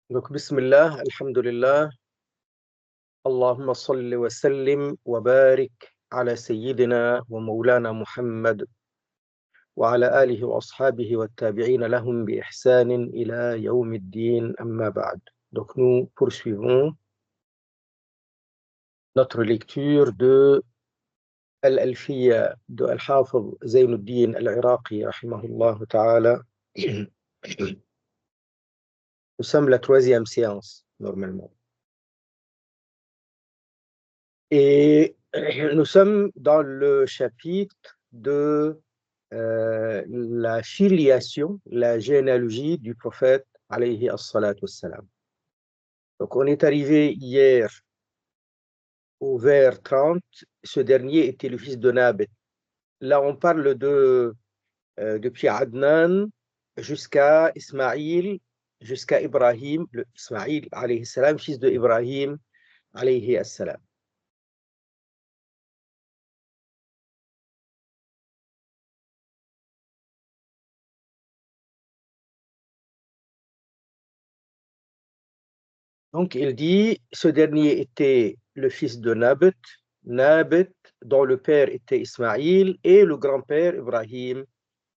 Donc, Bismillah, Alhamdulillah, Allahumma salli wa sallim wa barik ala Sayyidina wa Maulana Muhammad wa ala alihi wa ashabihi wa tabi'ina lahum bi ihsanin ila yawmiddin amma ba'd. Donc, nous poursuivons notre lecture de Al-Alfiya de Al-Hafiz Zainuddin Al-Iraqi, rahimahullah ta'ala. Nous sommes la troisième séance, normalement. Et nous sommes dans le chapitre de la filiation, la généalogie du prophète, alayhi as-salatu wassalam. Donc, on est arrivé hier au vers 30. Ce dernier était le fils de Nabet. Là, on parle depuis Adnan jusqu'à Ismaïl, jusqu'à Ibrahim, Ismaïl, alayhi salam, fils de Ibrahim, alayhi as-salam. Donc, il dit, ce dernier était le fils de Nabet, Nabet, dont le père était Ismaïl, et le grand-père Ibrahim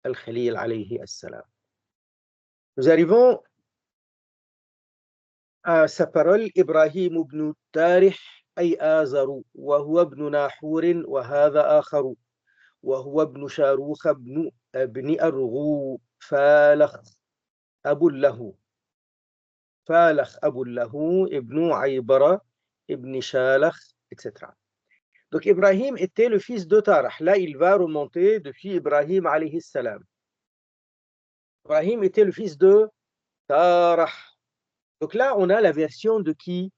al-Khalil, alayhi as-salam. Nous arrivons à sa parole, Ibrahim ibn Tarih, ay Azaru, wa huwa ibn Nahurin, wa hadha akharu, wa huwa ibn Sharukh ibn Arghu, Falakh, Abu Lahu. Falakh Abu Lahu, ibn Aybara, ibn Shalakh, etc. Donc Ibrahim était le fils de Tarah. Là, il va remonter depuis Ibrahim alayhi salam. Ibrahim était le fils de Tarah. Donc là, on a la version de qui?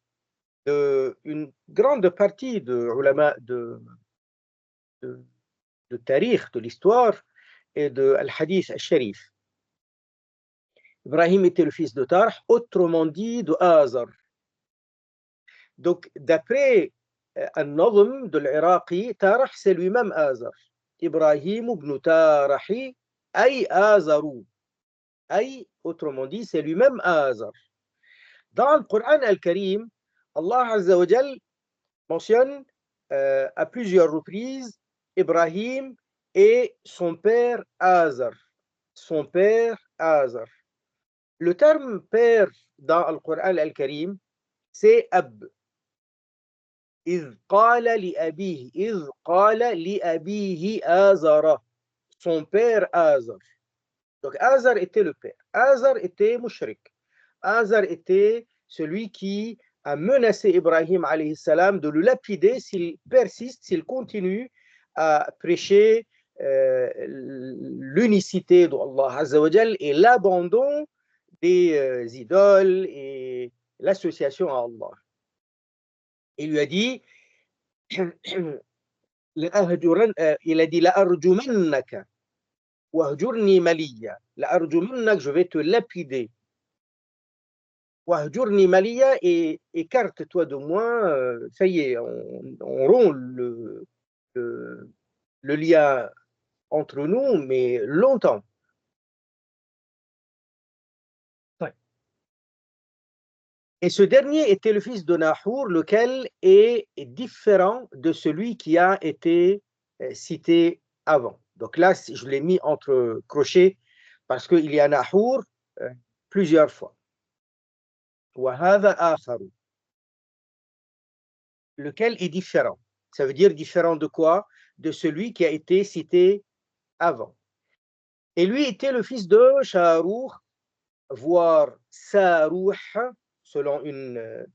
Une grande partie de ulama de tarikh, de l'histoire et de al-hadith al-sharif. Ibrahim était le fils de Tarah, autrement dit de Azar. Donc, d'après An-Nazm de l'Iraqi, Tarah, c'est lui-même Azar. Ibrahim ibn Tarahi, ay Azaru. Ay, autrement dit, c'est lui-même Azar. Dans le Coran al-Karim, Allah Azza wa Jal mentionne à plusieurs reprises Ibrahim et son père Azar. Son père Azar. Le terme père dans le Coran al-Karim, c'est Ab. إذ قال لأبيه إذ قال لأبيه آزر. Son père Azar. Donc Azar était le père. Azar était mushrik. Azar était celui qui a menacé Ibrahim alayhi salam de le lapider s'il persiste, s'il continue à prêcher l'unicité d'Allah Azza wa Jal et l'abandon des idoles et l'association à Allah. Il lui a dit il a dit لأرجمنك وهجرني مليا. لأرجمنك, je vais te lapider. وهجرني مليا, et écarte-toi de moi. Ça y est, on rompt le lien entre nous, mais longtemps. Ouais. Et ce dernier était le fils de Nahur, lequel est différent de celui qui a été cité avant. Donc là, je l'ai mis entre crochets parce qu'il y a Nahur plusieurs fois. وهذا آخر. Lequel est différent. Ça veut dire différent de quoi? De celui qui a été cité avant. Et lui était le fils de Sharoukh, voire Sarouh, selon une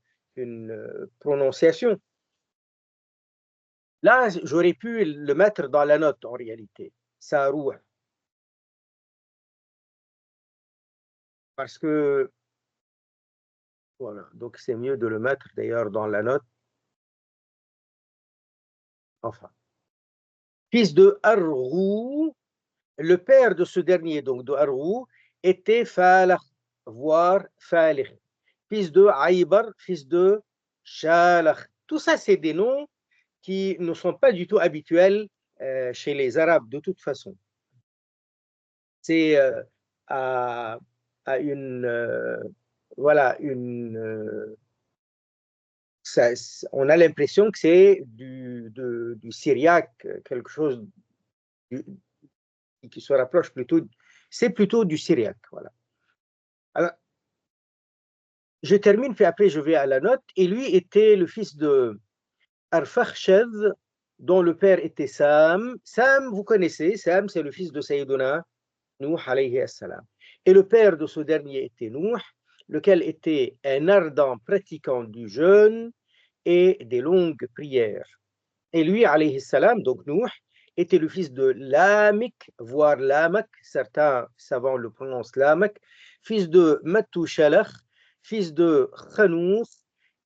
prononciation. Là, j'aurais pu le mettre dans la note en réalité. Sarouh. Parce que, voilà, donc c'est mieux de le mettre d'ailleurs dans la note. Enfin. Fils de Arghou, le père de ce dernier, donc de Arghou, était Falakh, voire Falih. Fils de Aïbar, fils de Shalakh. Tout ça, c'est des noms qui ne sont pas du tout habituels chez les Arabes, de toute façon. C'est à une voilà, on a l'impression que c'est du syriaque, quelque chose du- qui se rapproche plutôt, c'est plutôt du syriaque. Voilà. Alors, je termine, puis après je vais à la note. Et lui était le fils de Arfakhshad, dont le père était Sam. Sam, vous connaissez, Sam, c'est le fils de Sayyiduna Nuh alayhi salam. Et le père de ce dernier était Nuh, lequel était un ardent pratiquant du jeûne et des longues prières. Et lui, alayhi salam, donc Nuh, était le fils de Lamek, voire Lamak, certains savants le prononcent Lamak, fils de Matushalach, fils de Khanour,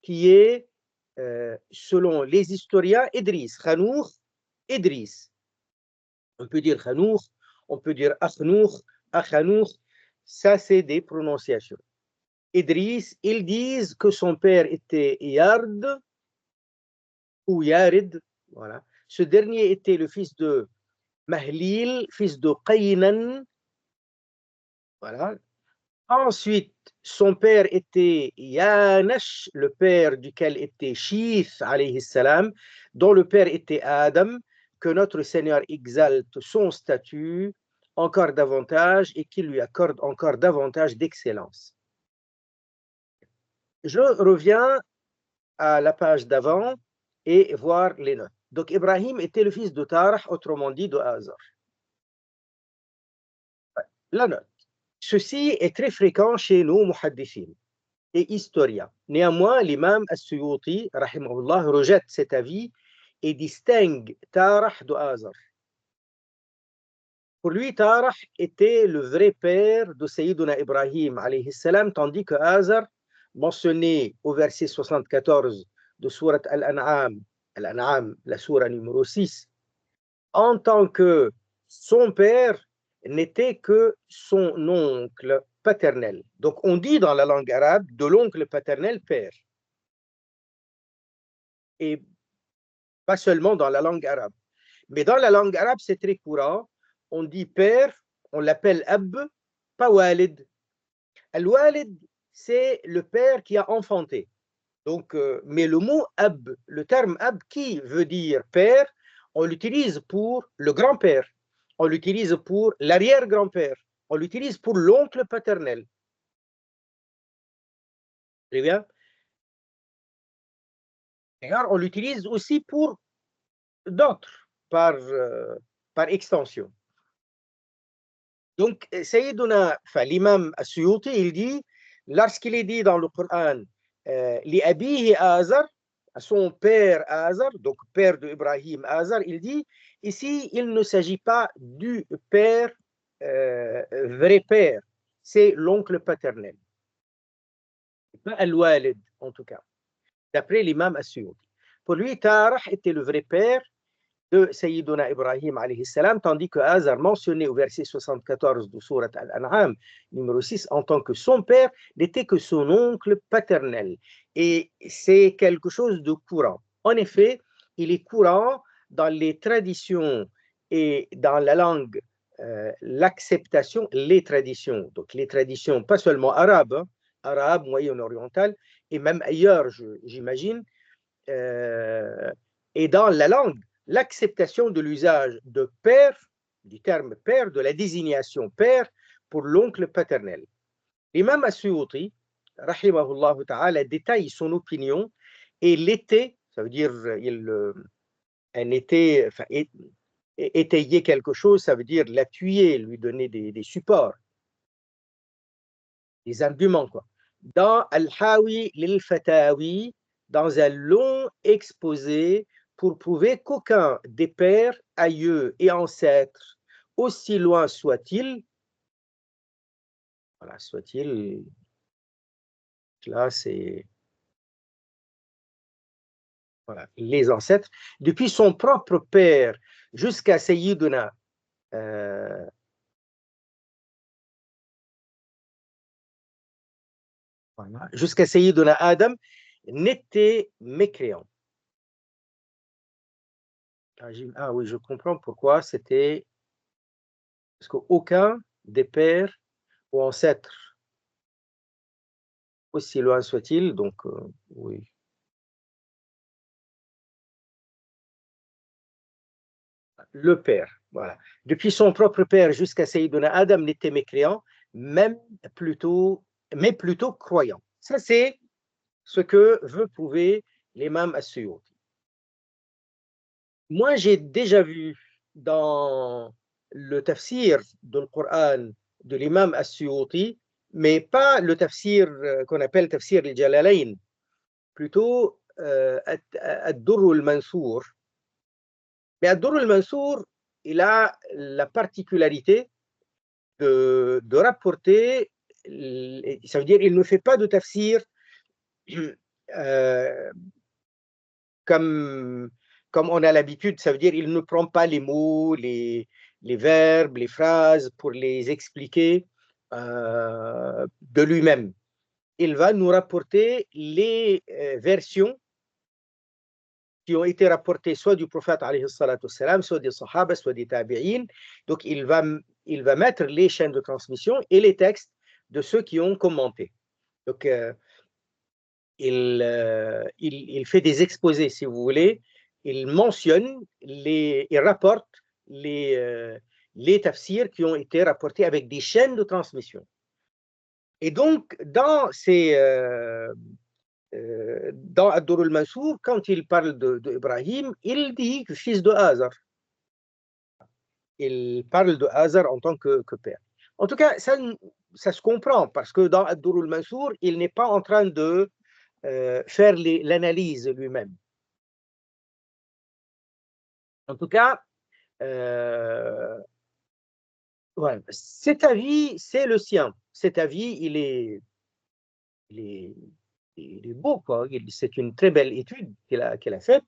qui est, selon les historiens, Idris. Khanour, Idris. On peut dire Khanour, on peut dire Akhnour, Akhanour, ça c'est des prononciations. Idris, ils disent que son père était Yard ou Yarid, voilà. Ce dernier était le fils de Mahlil, fils de Qaynan, voilà. Ensuite, son père était Yanash, le père duquel était Shith, alayhi salam, dont le père était Adam, que notre Seigneur exalte son statut encore davantage et qui lui accorde encore davantage d'excellence. Je reviens à la page d'avant et voir les notes. Donc, Ibrahim était le fils de Tarah, autrement dit de Azar. La note. Ceci est très fréquent chez nous, muhaddithin et historiens. Néanmoins, l'imam As-Suyuti, rahimahullah, rejette cet avis et distingue Tarah de Azar. Pour lui, Tarah était le vrai père de Sayyiduna Ibrahim, alayhi salam, tandis que Azar, mentionné au verset 74 de Surat Al-An'am, la sourate numéro 6, en tant que son père n'était que son oncle paternel. Donc on dit dans la langue arabe de l'oncle paternel père. Et pas seulement dans la langue arabe. Mais dans la langue arabe, c'est très courant. On dit père, on l'appelle ab, pas walid. Al-walid, c'est le père qui a enfanté. Donc, mais le mot ab, le terme ab, qui veut dire père, on l'utilise pour le grand-père, on l'utilise pour l'arrière-grand-père, on l'utilise pour l'oncle paternel. Très bien. D'ailleurs, on l'utilise aussi pour d'autres, par extension. Donc, Sayyiduna, enfin, l'imam As-Suyuti, il dit, lorsqu'il est dit dans le Coran, li abihi Azar, à son père Azar, donc père d'Ibrahim Azar, il dit, ici, il ne s'agit pas du père, vrai père, c'est l'oncle paternel, pas al-walid en tout cas, d'après l'imam As-Suyuti. Pour lui, Tarah était le vrai père de Sayyiduna Ibrahim alayhi salam, tandis que Azar, mentionné au verset 74 de Surat Al-An'am, numéro 6, en tant que son père, n'était que son oncle paternel. Et c'est quelque chose de courant. En effet, il est courant dans les traditions et dans la langue, l'acceptation, les traditions. Donc les traditions, pas seulement arabes, hein, arabes, moyen-orientales, et même ailleurs, j'imagine, et dans la langue, l'acceptation de l'usage de père, du terme père, de la désignation père pour l'oncle paternel. L'imam As-Suyuti, rahimahullah ta'ala, détaille son opinion et l'été, ça veut dire un été, enfin, étayer quelque chose, ça veut dire l'appuyer, lui donner des supports, des arguments, quoi. Dans Al-Hawi lil-Fatawi, dans un long exposé pour prouver qu'aucun des pères, aïeux et ancêtres, aussi loin soit-il, voilà, soit-il, là c'est voilà, les ancêtres, depuis son propre père jusqu'à Sayyiduna, voilà, jusqu'à Sayyiduna Adam, n'était mécréant. Ah oui, je comprends pourquoi c'était, parce qu'aucun des pères ou ancêtres aussi loin soit-il, donc oui. Le père, voilà. Depuis son propre père jusqu'à Sayyiduna Adam n'était mécréant, même plutôt, mais plutôt croyant. Ça, c'est ce que veut prouver l'imam As-Suyuti. Moi, j'ai déjà vu dans le tafsir du Coran de l'imam As-Suyuti, mais pas le tafsir qu'on appelle tafsir al-Jalalayn, plutôt Ad-Durr al-Mansour. Mais Ad-Durr al-Mansour, il a la particularité de rapporter, ça veut dire il ne fait pas de tafsir euh, comme, comme on a l'habitude, ça veut dire il ne prend pas les mots, les verbes, les phrases pour les expliquer de lui-même. Il va nous rapporter les versions qui ont été rapportées soit du prophète, alayhi salatu wassalam, soit des sahaba, soit des tabi'in. Donc il va mettre les chaînes de transmission et les textes de ceux qui ont commenté. Donc il fait des exposés, si vous voulez. Il mentionne, il rapporte les tafsirs qui ont été rapportés avec des chaînes de transmission. Et donc, dans Ad-Durr al-Mansour, quand il parle de Ibrahim, il dit que fils de Hazar. Il parle de Hazar en tant que père. En tout cas, ça se comprend parce que dans Ad-Durr al-Mansour, il n'est pas en train de faire l'analyse lui-même. En tout cas, voilà. Cet avis, c'est le sien. Cet avis, il est, il est beau, quoi. C'est une très belle étude qu'il a faite,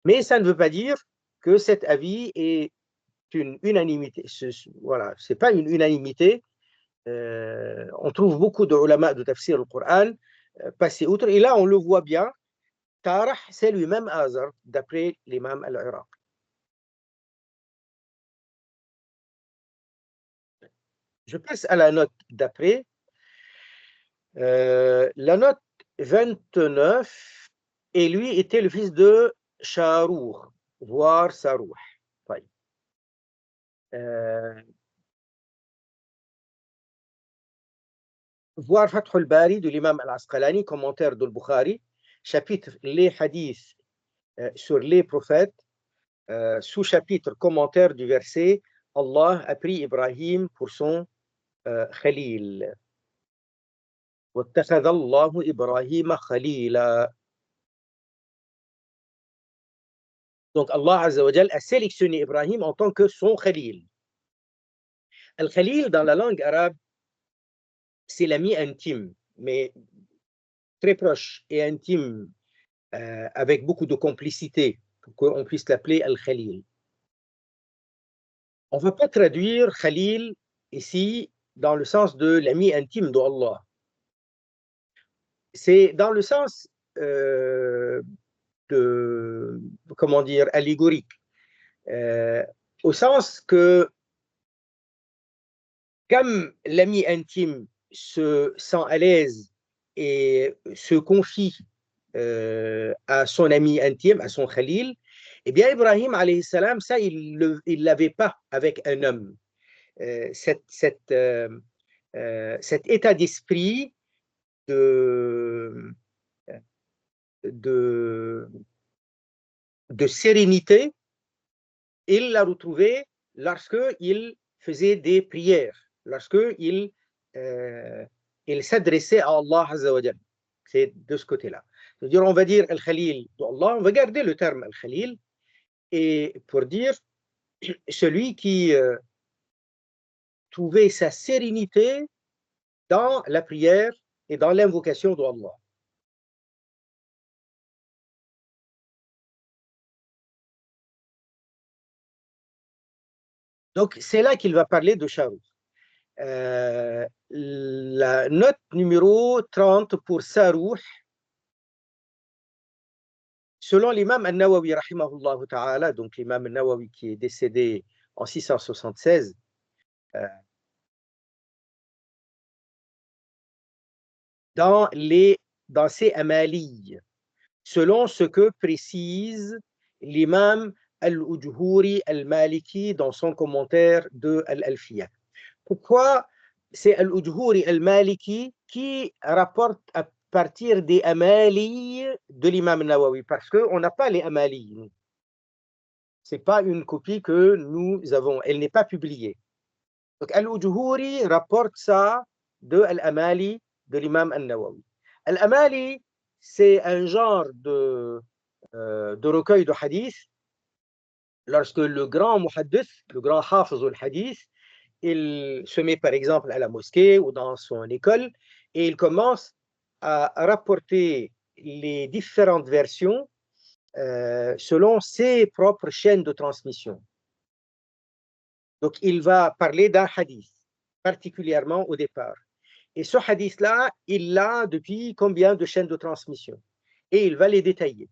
mais ça ne veut pas dire que cet avis est une unanimité. Voilà, c'est pas une unanimité. On trouve beaucoup de ulama de tafsir au Coran passer outre, et là, on le voit bien. Tarah, c'est lui-même Hazar, d'après l'imam al-Iraq. Je passe à la note d'après. La note 29, et lui était le fils de Sharour, voire Sarouh. طيب. Voir Fath al-Bari de l'imam al-Asqalani, commentaire de Bukhari, chapitre les hadiths sur les prophètes, sous-chapitre commentaire du verset Allah a pris Ibrahim pour son Khalil. واتخذ الله إبراهيم خليلا. Donc Allah Azza wa Jal a sélectionné Ibrahim en tant que son Khalil. Al-Khalil, dans la langue arabe, c'est l'ami intime, mais très proche et intime, avec beaucoup de complicité, pour qu'on puisse l'appeler Al-Khalil. On ne va pas traduire Khalil ici dans le sens de l'ami intime d'Allah. C'est dans le sens de, comment dire, allégorique, au sens que comme l'ami intime se sent à l'aise et se confie à son ami intime, à son Khalil, eh bien Ibrahim alayhi salam, ça il ne l'avait pas avec un homme. Cet état d'esprit de, de, de sérénité, il l'a retrouvé lorsqu'il faisait des prières, lorsqu'il il s'adressait à Allah Azza wa Jal. C'est de ce côté-là. C'est-à-dire, on va dire Al-Khalil d'Allah, on va garder le terme Al-Khalil, et pour dire celui qui trouvait sa sérénité dans la prière et dans l'invocation d'Allah. Donc, c'est là qu'il va parler de Sharouk. La note numéro 30 pour Sarouh, selon l'imam al-Nawawi, rahimahullah ta'ala, donc l'imam al-Nawawi qui est décédé en 676, dans ses amali, selon ce que précise l'imam Al-Ujhuri Al-Maliki dans son commentaire de Al-Alfiya. Pourquoi c'est Al-Ujhuri Al-Maliki qui rapporte à partir des amali de l'imam Nawawi? Parce qu'on n'a pas les amali. Ce n'est pas une copie que nous avons, elle n'est pas publiée. Donc Al-Ujhuri rapporte ça de Al-Amali de l'imam Al-Nawawi. Al-Amali, c'est un genre de recueil de hadith. Lorsque le grand muhaddith, le grand hafiz al-hadith, il se met par exemple à la mosquée ou dans son école et il commence à rapporter les différentes versions selon ses propres chaînes de transmission. Donc il va parler d'un hadith, particulièrement au départ. Et ce hadith-là, il l'a depuis combien de chaînes de transmission? Et il va les détailler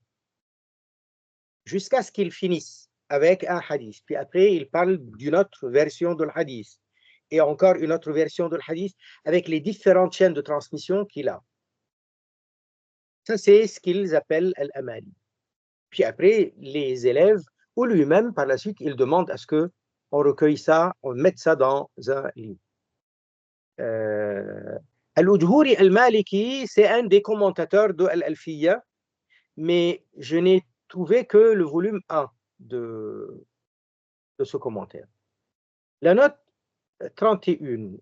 jusqu'à ce qu'il finisse avec un hadith. Puis après, il parle d'une autre version de l'hadith. Et encore une autre version de l'hadith avec les différentes chaînes de transmission qu'il a. Ça, c'est ce qu'ils appellent al-amali. Puis après, les élèves, ou lui-même, par la suite, il demande à ce qu'on recueille ça, on mette ça dans un livre. Al-Ujhuri al-Maliki, c'est un des commentateurs de Al-Alfiya, mais je n'ai trouvé que le volume 1 de ce commentaire. La note 31,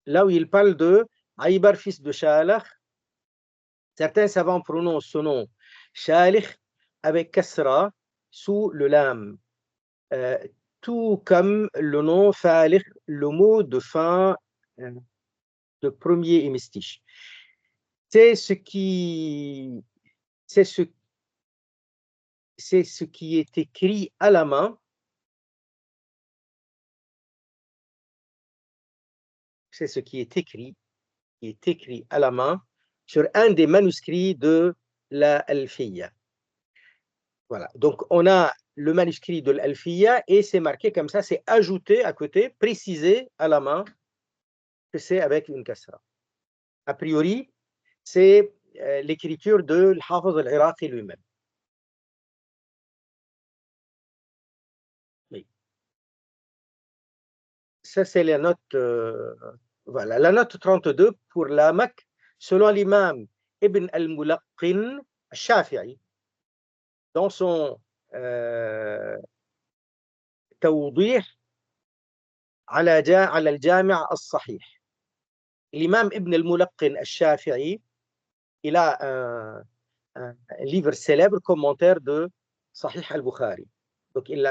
là où il parle de Aïbar, fils de Shalakh, certains savants prononcent son nom Shalikh avec Kasra sous le lam, tout comme le nom Falikh, le mot de fin de premier hémistiche. C'est ce qui est écrit à la main. C'est ce qui est écrit à la main sur un des manuscrits de la Alfiya. Voilà. Donc, on a le manuscrit de l'Alfiya et c'est marqué comme ça, c'est ajouté à côté, précisé à la main que c'est avec une kasra. A priori, c'est l'écriture de l'Hafiz al-Iraqi lui-même. Oui. Ça, c'est la note, voilà, la note 32 pour la Mak, selon l'imam Ibn al-Mulaqqin al-Shafi'i, dans son توضيح على الجامع الصحيح. L'imam Ibn al-Mulaqqin al-Shafi'i, il a un livre célèbre, commentaire de Sahih al-Bukhari. Donc il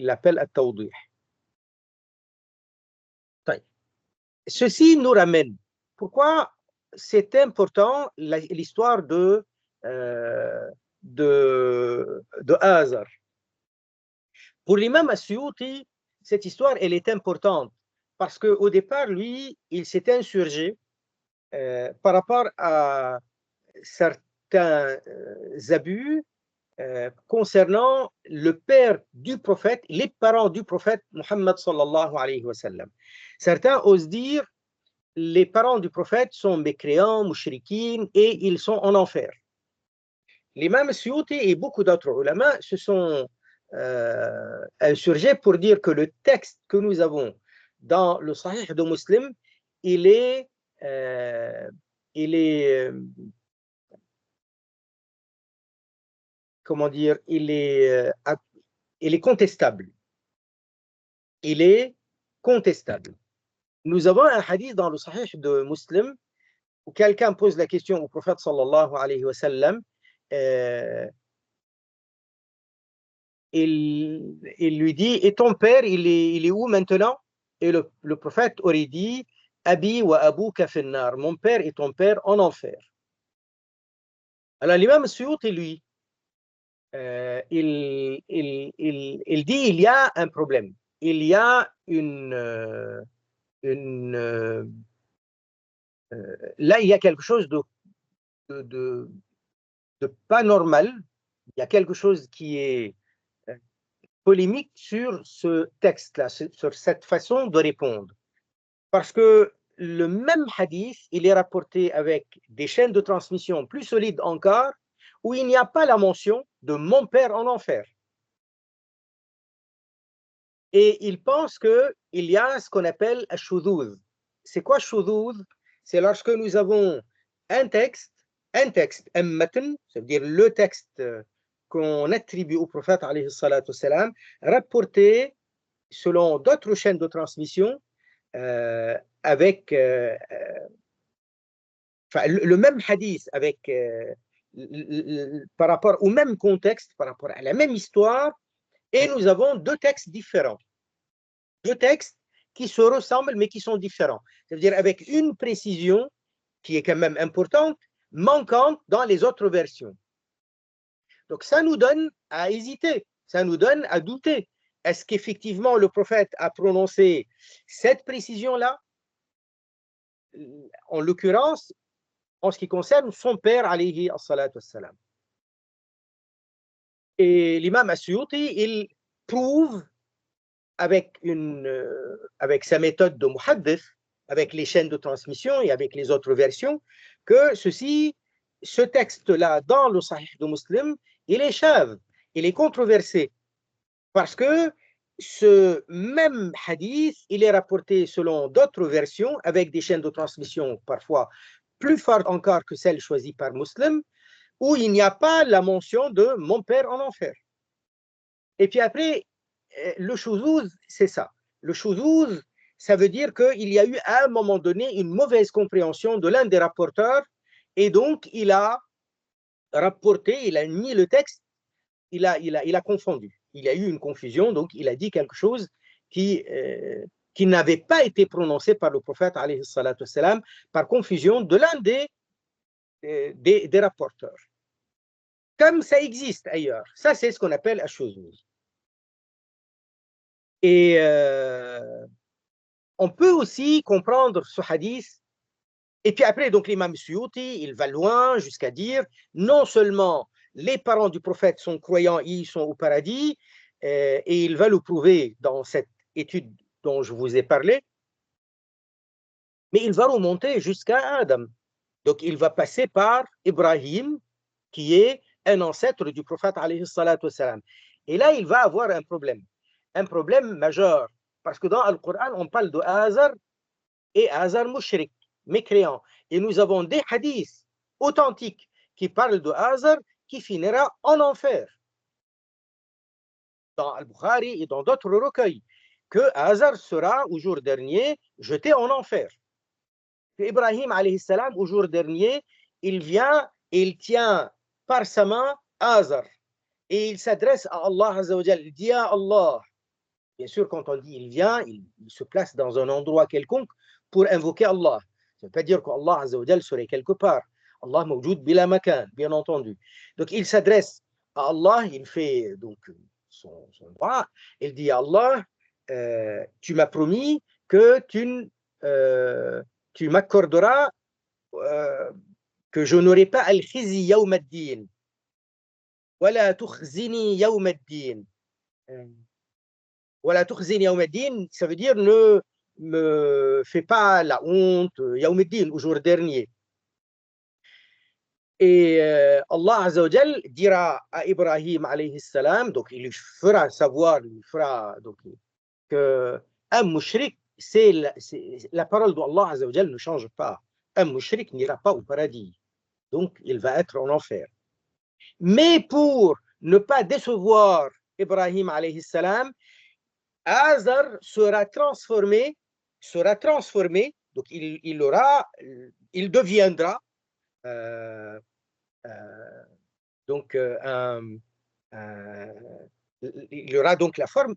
l'appelle al-Tawdih. Ceci nous ramène. Pourquoi c'est important l'histoire de Azar? Pour l'imam As-Suyuti, cette histoire, elle est importante parce qu'au départ, lui, il s'est insurgé par rapport à certains abus concernant le père du prophète, les parents du prophète Muhammad sallallahu alayhi wa sallam. Certains osent dire les parents du prophète sont mécréants, mouchriquines et ils sont en enfer. L'imam Suyuti et beaucoup d'autres ulama se sont insurgés pour dire que le texte que nous avons dans le Sahih de Muslim, il est comment dire, il est contestable. Il est contestable. Nous avons un hadith dans le Sahih de Muslim où quelqu'un pose la question au prophète sallallahu alayhi wa sallam. Il lui dit, et ton père, il est où maintenant? Et le prophète aurait dit, Abi wa abuka finnar, mon père et ton père en enfer. Alors l'imam Suyuti, lui, il dit, il y a un problème. Il y a là, il y a quelque chose de pas normal. Il y a quelque chose qui est polémique sur ce texte-là, sur cette façon de répondre. Parce que le même hadith, il est rapporté avec des chaînes de transmission plus solides encore, où il n'y a pas la mention de mon père en enfer. Et il pense qu'il y a ce qu'on appelle shudud. C'est quoi shudud? C'est lorsque nous avons un texte, un matn, ça veut dire le texte qu'on attribue au prophète, alayhi salatu wassalam, rapporté selon d'autres chaînes de transmission, avec le même hadith, avec, par rapport au même contexte, par rapport à la même histoire, et nous avons deux textes différents. Deux textes qui se ressemblent mais qui sont différents. C'est-à-dire avec une précision qui est quand même importante, manquante dans les autres versions. Donc ça nous donne à hésiter, ça nous donne à douter. Est-ce qu'effectivement le prophète a prononcé cette précision-là? En l'occurrence, en ce qui concerne son père, alayhi as-salatu wassalam. Et l'imam As-Suyuti, il prouve avec sa méthode de muhaddith, avec les chaînes de transmission et avec les autres versions, que ce texte-là, dans le Sahih de Muslim, il est shadh, il est controversé, parce que ce même hadith, il est rapporté selon d'autres versions, avec des chaînes de transmission parfois plus fortes encore que celles choisies par Muslim, où il n'y a pas la mention de mon père en enfer. Et puis après, le shuzuz, c'est ça. Le shuzuz, ça veut dire qu'il y a eu à un moment donné une mauvaise compréhension de l'un des rapporteurs, et donc il a rapporté, il a nié le texte, il a confondu. Il y a eu une confusion, donc il a dit quelque chose qui n'avait pas été prononcé par le prophète, alayhi salatu wassalam, par confusion de l'un des rapporteurs. Comme ça existe ailleurs. Ça, c'est ce qu'on appelle ash-shuzuz. Et on peut aussi comprendre ce hadith. Et puis après, donc l'imam Suyuti, il va loin jusqu'à dire non seulement les parents du prophète sont croyants, ils sont au paradis, et il va le prouver dans cette étude dont je vous ai parlé, mais il va remonter jusqu'à Adam. Donc il va passer par Ibrahim, qui est un ancêtre du prophète, alayhi salatu wassalam. Et là, il va avoir un problème majeur, parce que dans le Coran, on parle de Azar et Azar mushrik, mécréant. Et nous avons des hadiths authentiques qui parlent de Azar qui finira en enfer. Dans Al-Bukhari et dans d'autres recueils, que Azar sera au jour dernier jeté en enfer. Que Ibrahim alayhi salam, au jour dernier, il vient et il tient par sa main Azar. Et il s'adresse à Allah Azza wa Jal, il dit à Allah. Bien sûr, quand on dit il vient, il se place dans un endroit quelconque pour invoquer Allah. Ça ne veut pas dire qu'Allah Azza wa Jal serait quelque part. Allah mawjoud bila makan, bien entendu. Donc il s'adresse à Allah, il fait donc son droit, il dit à Allah, tu m'as promis que tu m'accorderas que je n'aurai pas al-khizi yawm ad-din. Wala tukhzini yawm ad-din. Wala tukhzini yawm ad-din, ça veut dire ne me fais pas la honte yawm ad-din, au jour dernier. Et Allah Azza wa Jal dira à Ibrahim alayhi salam, donc il lui fera savoir, il lui fera donc que un mushrik, la parole d'Allah Azza wa Jal ne change pas. Un mushrik n'ira pas au paradis, donc il va être en enfer. Mais pour ne pas décevoir Ibrahim alayhi salam, Azar sera transformé, donc il deviendra donc il aura donc la forme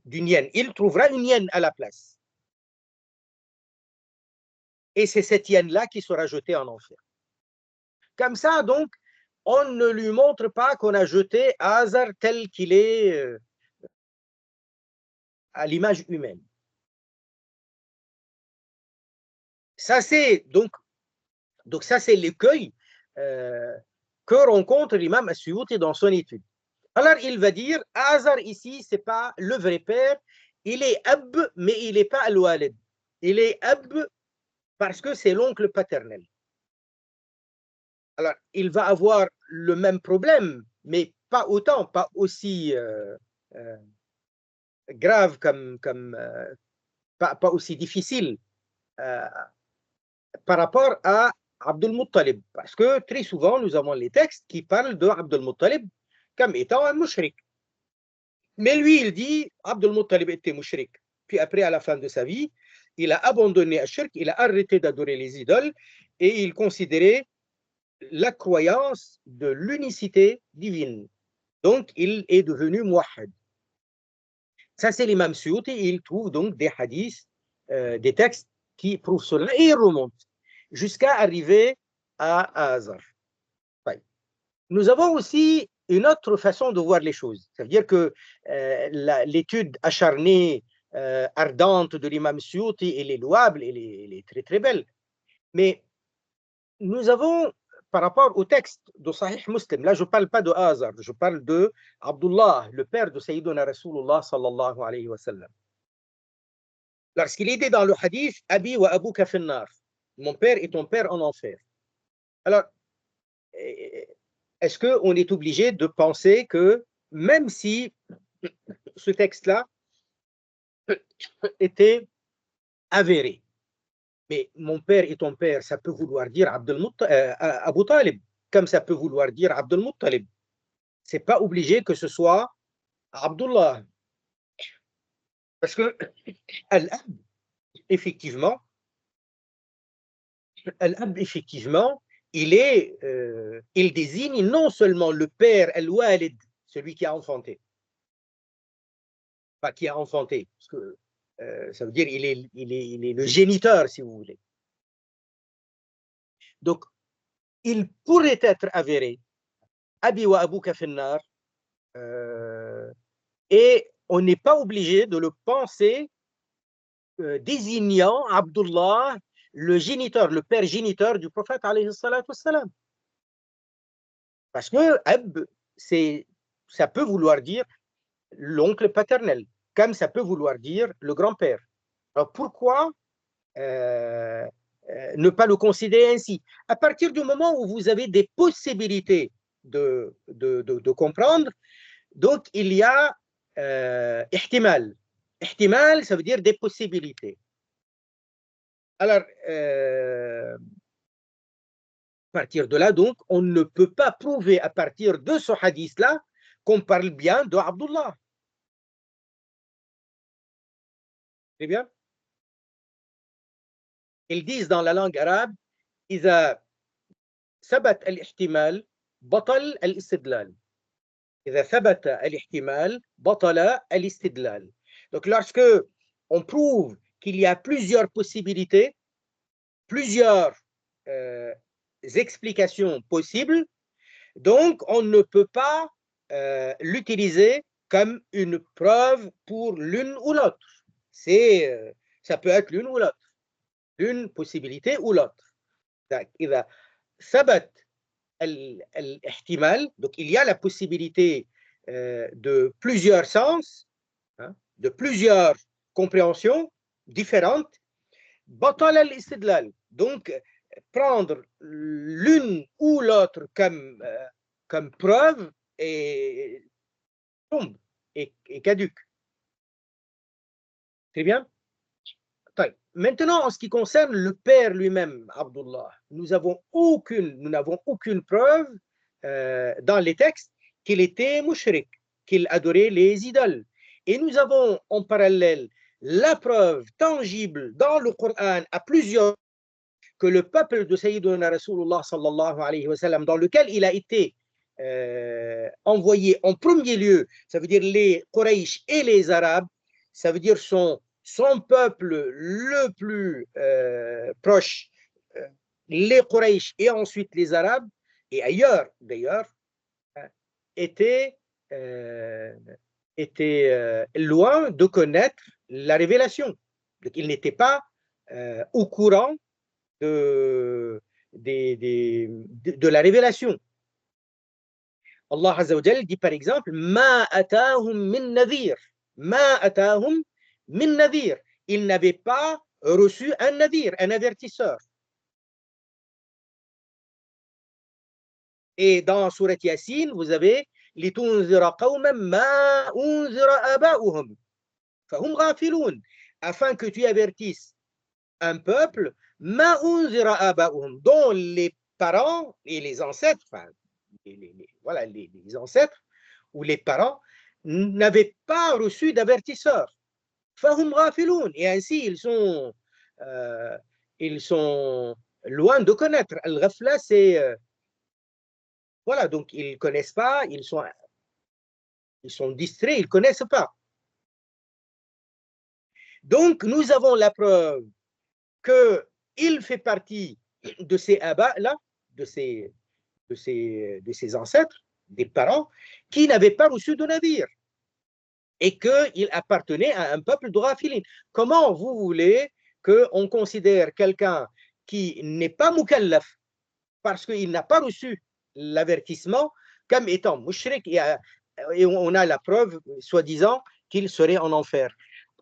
d'une hyène. Il trouvera une hyène à la place. Et c'est cette hyène-là qui sera jetée en enfer. Comme ça, donc, on ne lui montre pas qu'on a jeté Azar tel qu'il est à l'image humaine. Ça, c'est donc ça, c'est l'écueil que rencontre l'imam As-Suyuti dans son étude. Alors, il va dire, Azar ici, c'est pas le vrai père, il est Ab, mais il n'est pas Al-Walid. Il est Ab, parce que c'est l'oncle paternel. Alors, il va avoir le même problème, mais pas autant, pas aussi grave pas aussi difficile euh, par rapport à Abdul Muttalib. Parce que très souvent, nous avons les textes qui parlent de Abdul Muttalib comme étant un mushrik. Mais lui, il dit Abdul Muttalib était mushrik. Puis après, à la fin de sa vie, il a abandonné Ashirk, il a arrêté d'adorer les idoles et il considérait la croyance de l'unicité divine. Donc, il est devenu muwahhid. Ça, c'est l'imam Suyuti. Il trouve donc des hadiths, des textes qui prouvent cela et il remonte jusqu'à arriver à Azar. Nous avons aussi une autre façon de voir les choses. Ça veut dire que l'étude acharnée, ardente de l'imam Suyuti, elle est louable, elle est très très belle. Mais nous avons, par rapport au texte de Sahih Muslim, là je ne parle pas de Azar, je parle de Abdullah, le père de Sayyiduna Rasulullah sallallahu alayhi wa sallam. Lorsqu'il était dans le hadith, Abi wa abuka finnar, mon père et ton père en enfer. Alors, est-ce qu'on est obligé de penser que même si ce texte-là était avéré, mais mon père et ton père, ça peut vouloir dire Abu Talib, comme ça peut vouloir dire Abdul Muttalib. Ce n'est pas obligé que ce soit Abdullah. Parce que Al-Ab, effectivement, il désigne non seulement le père, Al-Walid, celui qui a enfanté, pas qui a enfanté, parce que ça veut dire il est le géniteur, si vous voulez. Donc, il pourrait être avéré, Abi wa abuka finnar, et on n'est pas obligé de le penser désignant Abdullah, le géniteur, le père géniteur du prophète, alayhi salatu wassalam. Parce que Ab, ça peut vouloir dire l'oncle paternel, comme ça peut vouloir dire le grand-père. Alors pourquoi ne pas le considérer ainsi? À partir du moment où vous avez des possibilités de comprendre, donc il y a ihtimal. Ihtimal, ça veut dire des possibilités. Alors, à partir de là, donc, on ne peut pas prouver à partir de ce hadith-là qu'on parle bien de Abdullah. C'est bien? Ils disent dans la langue arabe, إذا ثبت الاحتمال بطل الاستدلال. إذا ثبت الاحتمال بطل الاستدلال. Donc, lorsque on prouve qu'il y a plusieurs possibilités, plusieurs explications possibles, donc on ne peut pas l'utiliser comme une preuve pour l'une ou l'autre. Ça peut être l'une ou l'autre, une possibilité ou l'autre. إذا ثبت الاحتمال, donc il y a la possibilité de plusieurs sens, hein, de plusieurs compréhensions différentes. بطل الاستدلال, donc prendre l'une ou l'autre comme preuve et tombe et caduque. Très bien. Maintenant, en ce qui concerne le père lui-même, Abdullah, nous n'avons aucune preuve dans les textes qu'il était mushrik, qu'il adorait les idoles. Et nous avons en parallèle la preuve tangible dans le Coran à plusieurs que le peuple de Sayyidina Rasulullah sallallahu alayhi wa sallam, dans lequel il a été envoyé en premier lieu, ça veut dire les Quraysh et les Arabes, ça veut dire son peuple le plus proche, les Quraysh et ensuite les Arabes, et ailleurs d'ailleurs, étaient loin de connaître la révélation. Donc ils n'étaient pas au courant de la révélation. Allah Azza wa Jal dit par exemple Ma atahum min nadhir. Ma atahum min nadhir. Ils n'avaient pas reçu un nadir, un avertisseur. Et dans Surat Yassine, vous avez لِتُنذِرَ قَوْمًا مَا أُنذِرَ آبَاؤُهُمْ فَهُمْ غَافِلُونَ, afin que tu avertisses un peuple مَا أُنذِرَ آبَاؤُهُمْ, dont les parents et les ancêtres, enfin, voilà, les ancêtres ou les parents n'avaient pas reçu d'avertisseur. فَهُمْ غَافِلُونَ, et ainsi ils sont loin de connaître. Al-ghafla, c'est voilà, donc ils ne connaissent pas, ils sont distraits, ils ne connaissent pas. Donc nous avons la preuve qu'il fait partie de ces abats-là, de ces ancêtres, des parents, qui n'avaient pas reçu de navire et qu'il appartenait à un peuple de Ghafilin. Comment vous voulez qu'on considère quelqu'un qui n'est pas mukallaf parce qu'il n'a pas reçu l'avertissement comme étant mushrik, et on a la preuve, soi-disant, qu'il serait en enfer.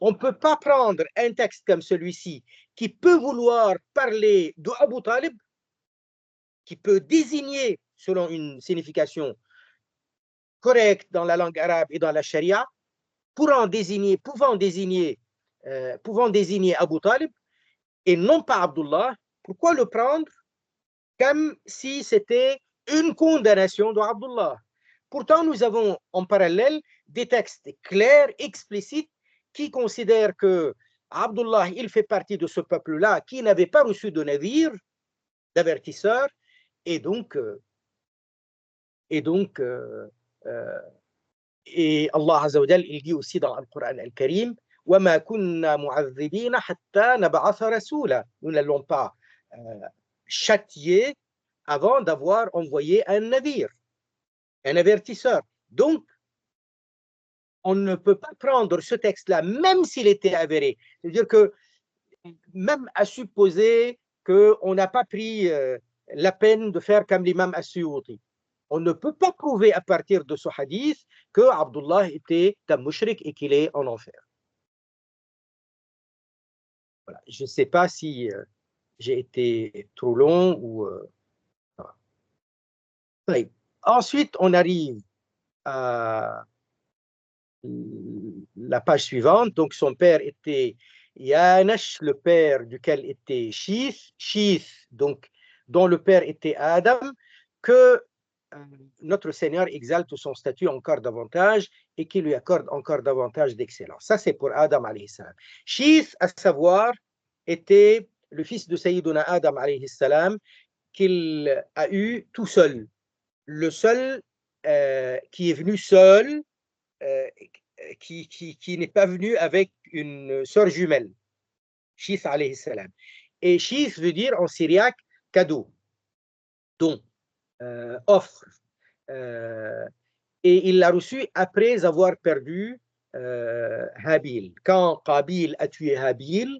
On ne peut pas prendre un texte comme celui-ci qui peut vouloir parler de Abu Talib, qui peut désigner, selon une signification correcte dans la langue arabe et dans la charia, pouvant désigner Abu Talib et non pas Abdullah. Pourquoi le prendre comme si c'était une condamnation de Abdullah? Pourtant, nous avons en parallèle des textes clairs, explicites, qui considèrent que Abdullah, il fait partie de ce peuple-là qui n'avait pas reçu de navire, d'avertisseur, et donc, et Allah Azza wa Jal, il dit aussi dans le Coran al-Karim, وَمَا كُنَّا مُعَذِّبِينَ حَتَّى نَبْعَثَ رَسُولًا. Nous n'allons pas châtier avant d'avoir envoyé un navire, un avertisseur. Donc, on ne peut pas prendre ce texte-là, même s'il était avéré. C'est-à-dire que, même à supposer qu'on n'a pas pris la peine de faire comme l'imam As-Suyuti, on ne peut pas prouver à partir de ce hadith que Abdullah était un mushrik et qu'il est en enfer. Voilà. Je ne sais pas si j'ai été trop long ou... voilà. Ensuite, on arrive à la page suivante. Donc, son père était Yanash, le père duquel était Shith, donc, dont le père était Adam, que notre Seigneur exalte son statut encore davantage et qui lui accorde encore davantage d'excellence. Ça, c'est pour Adam alayhi salam. Shith, à savoir, était le fils de Sayyiduna Adam alayhi salam, qu'il a eu tout seul. Le seul qui est venu seul, qui n'est pas venu avec une sœur jumelle, Shith alayhi salam. Et Shith veut dire en syriaque cadeau, don, offre. Et il l'a reçu après avoir perdu Habil. Quand Qabil a tué Habil,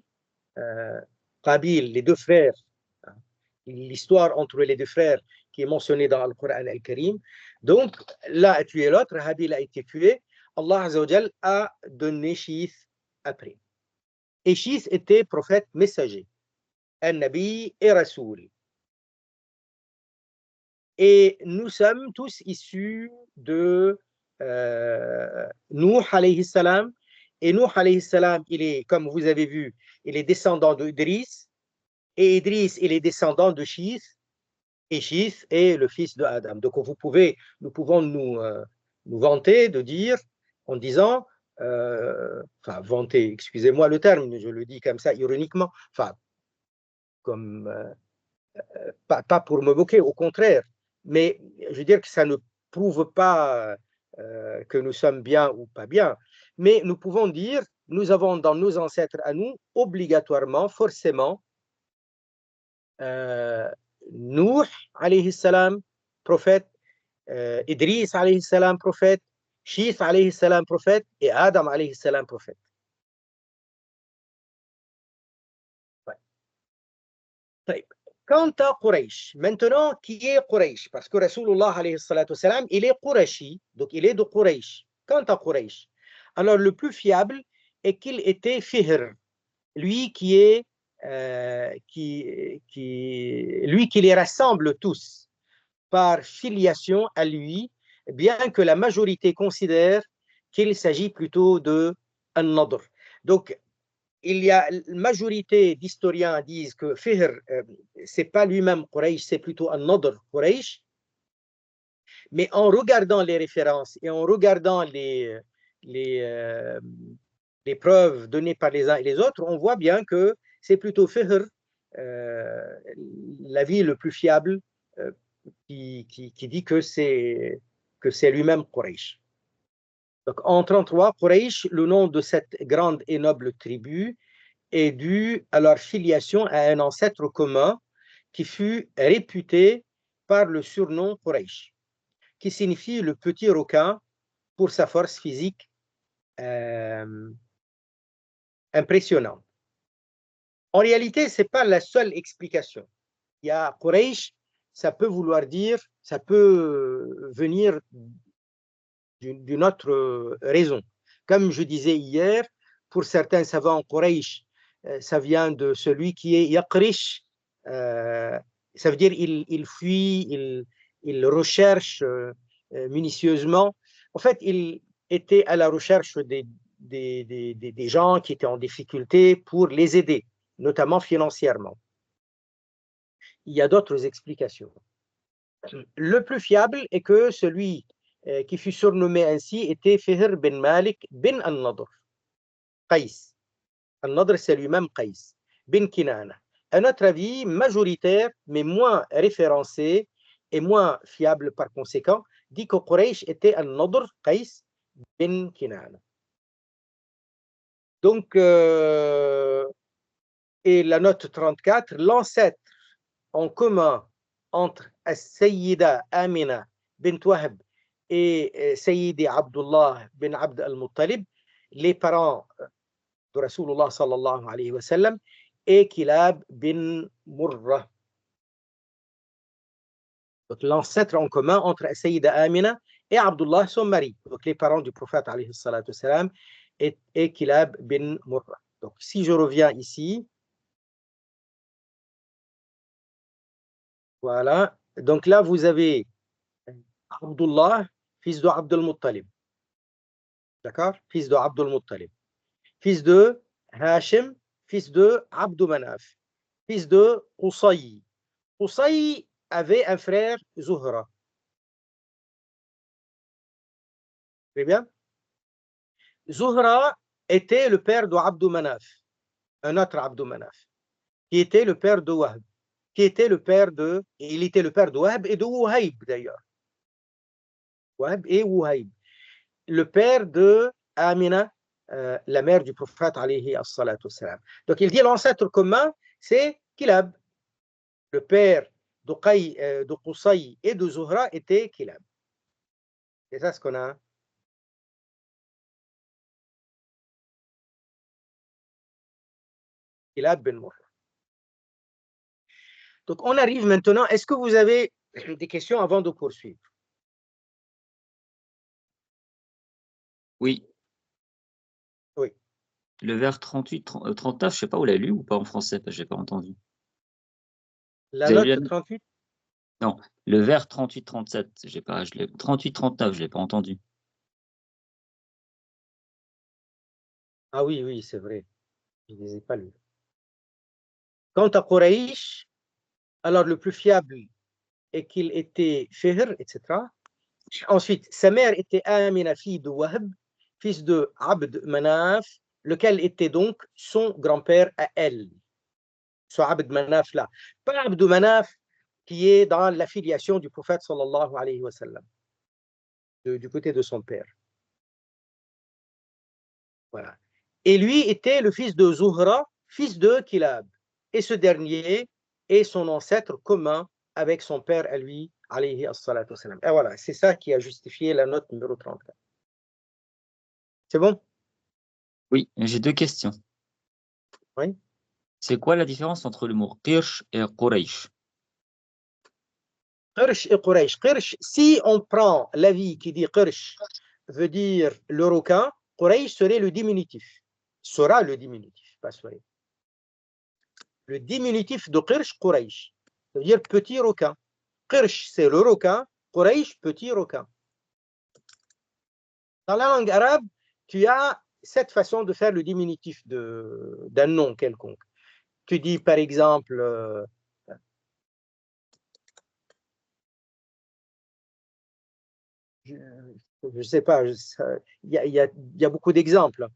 Qabil, les deux frères, l'histoire entre les deux frères qui est mentionnée dans le Coran al-Karim, donc l'un a tué l'autre, Habil a été tué, Allah Azza wa Jal a donné Shith après. Et Shith était prophète messager, un nabi et rasoul. Et nous sommes tous issus de Nuh alayhi salam. Et Nuh alayhi salam, il est, comme vous avez vu, il est descendant d'Idris. Et Idris, il est descendant de Shith. Et Shith est le fils de Adam. Donc nous pouvons nous vanter de dire, en disant, enfin vanter, excusez-moi le terme, je le dis comme ça ironiquement, enfin, comme, pas pour me moquer, au contraire, mais je veux dire que ça ne prouve pas que nous sommes bien ou pas bien, mais nous pouvons dire, nous avons dans nos ancêtres à nous, obligatoirement, forcément, Nuh alayhi salam, prophète, Idris alayhi salam, prophète, Shith alayhi salam, prophète, et Adam alayhi salam, prophète. Ouais. Quant à Quraysh, maintenant, qui est Quraysh? Parce que Rasulullah alayhi salatu salam, il est Qurashi, donc il est de Quraysh. Quant à Quraysh, alors le plus fiable est qu'il était Fihr. lui qui les rassemble tous par filiation à lui, bien que la majorité considère qu'il s'agit plutôt de An-Nadr. Donc, il y a la majorité d'historiens disent que Fihr, c'est pas lui-même Quraysh, c'est plutôt An-Nadr Quraysh. Mais en regardant les références et en regardant les preuves données par les uns et les autres, on voit bien que c'est plutôt Fihr, l'avis le plus fiable, qui dit que c'est lui-même Quraysh. Donc en 33, Quraysh, le nom de cette grande et noble tribu, est dû à leur filiation à un ancêtre commun qui fut réputé par le surnom Quraysh, qui signifie le petit requin pour sa force physique impressionnante. En réalité, ce n'est pas la seule explication. Il y a Quraysh, ça peut vouloir dire, ça peut venir d'une autre raison. Comme je disais hier, pour certains savants, Quraysh, ça vient de celui qui est Yaqrish, ça veut dire il fuit, il recherche minutieusement. En fait, il était à la recherche des gens qui étaient en difficulté pour les aider, notamment financièrement. Il y a d'autres explications. Le plus fiable est que celui qui fut surnommé ainsi était Fihr bin Malik bin An-Nadr. Qais. An-Nadr, c'est lui-même Qais. Bin Kinana. Un autre avis majoritaire, mais moins référencé et moins fiable par conséquent, dit que Quraysh était An-Nadr Qais bin Kinana. Donc, et la note 34, l'ancêtre en commun entre As-Sayyida Amina bint Wahb et Sayyidi Abdullah bin Abd al-Muttalib, les parents de Rasulullah sallallahu alayhi wa sallam, et Kilab bin Murrah. Donc l'ancêtre en commun entre Sayyida Amina et Abdullah, son mari, donc les parents du prophète alayhi salatu salam, et Kilab bin Murrah. Donc si je reviens ici, voilà, donc là vous avez Abdullah, fils de Abd al-Muttalib. D'accord? Fils de Abd al-Muttalib. Fils de Hashim, fils de Abd Manaf. Fils de Qusay. Qusay avait un frère Zuhra. Très bien? Zuhra était le père de Abd Manaf, un autre Abd Manaf, qui était le père de Wahb, il était le père de Wahb et de Wuhayb d'ailleurs. Wahb et Wuhayb. Le père de Amina, la mère du prophète alayhi as-salatu wassalam. Donc il dit l'ancêtre commun, c'est Kilab. Le père de Qusay et de Zuhra était Kilab. C'est ça ce qu'on a. Kilab bin Murrah. Donc on arrive maintenant, est-ce que vous avez des questions avant de poursuivre? Oui. Oui. Le vers 38, 39, je ne sais pas, vous l'avez lu ou pas en français, parce que je n'ai pas entendu. La note 38? Non, le vers 38-37, 38-39, je ne l'ai pas entendu. Ah oui, oui, c'est vrai. Je ne les ai pas lus. Quant à Quraysh, alors le plus fiable est qu'il était Fihr, etc. Ensuite, sa mère était Amina, fille de Wahb, fils de Abd Manaf, lequel était donc son grand-père à elle. Ce Abd Manaf là. Pas Abd Manaf qui est dans l'affiliation du prophète sallallahu alayhi wa sallam, du côté de son père. Voilà. Et lui était le fils de Zuhra, fils de Kilab. Et ce dernier est son ancêtre commun avec son père à lui, alayhi as-salatu wassalam. Et voilà, c'est ça qui a justifié la note numéro 34. C'est bon? Oui, j'ai deux questions. Oui. C'est quoi la différence entre le mot Qirsh et Quraysh? Qirsh et Quraysh. Qirsh, si on prend l'avis qui dit Qirsh veut dire le requin, Quraysh serait le diminutif. Sera le diminutif, pas serait. le diminutif de Qirsh, Quraysh. Ça veut dire petit requin. Qirsh, c'est le requin. Quraysh, petit requin. Dans la langue arabe, tu as cette façon de faire le diminutif d'un nom quelconque. Tu dis par exemple, je ne sais pas, il y a beaucoup d'exemples.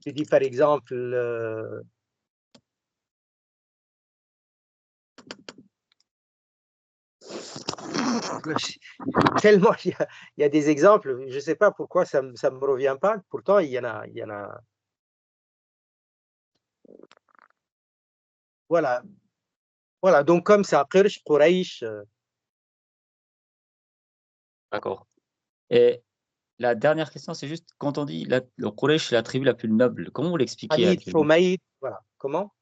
Tu dis par exemple, tellement il y a des exemples, je ne sais pas pourquoi ça ne me revient pas, pourtant il y en a. Voilà, voilà, donc comme ça, Qirsh, Quraysh. D'accord. Et la dernière question, c'est juste quand on dit le Quraysh, c'est la tribu la plus noble, comment vous l'expliquez à Hamid, des gens? Humayd, voilà. Comment?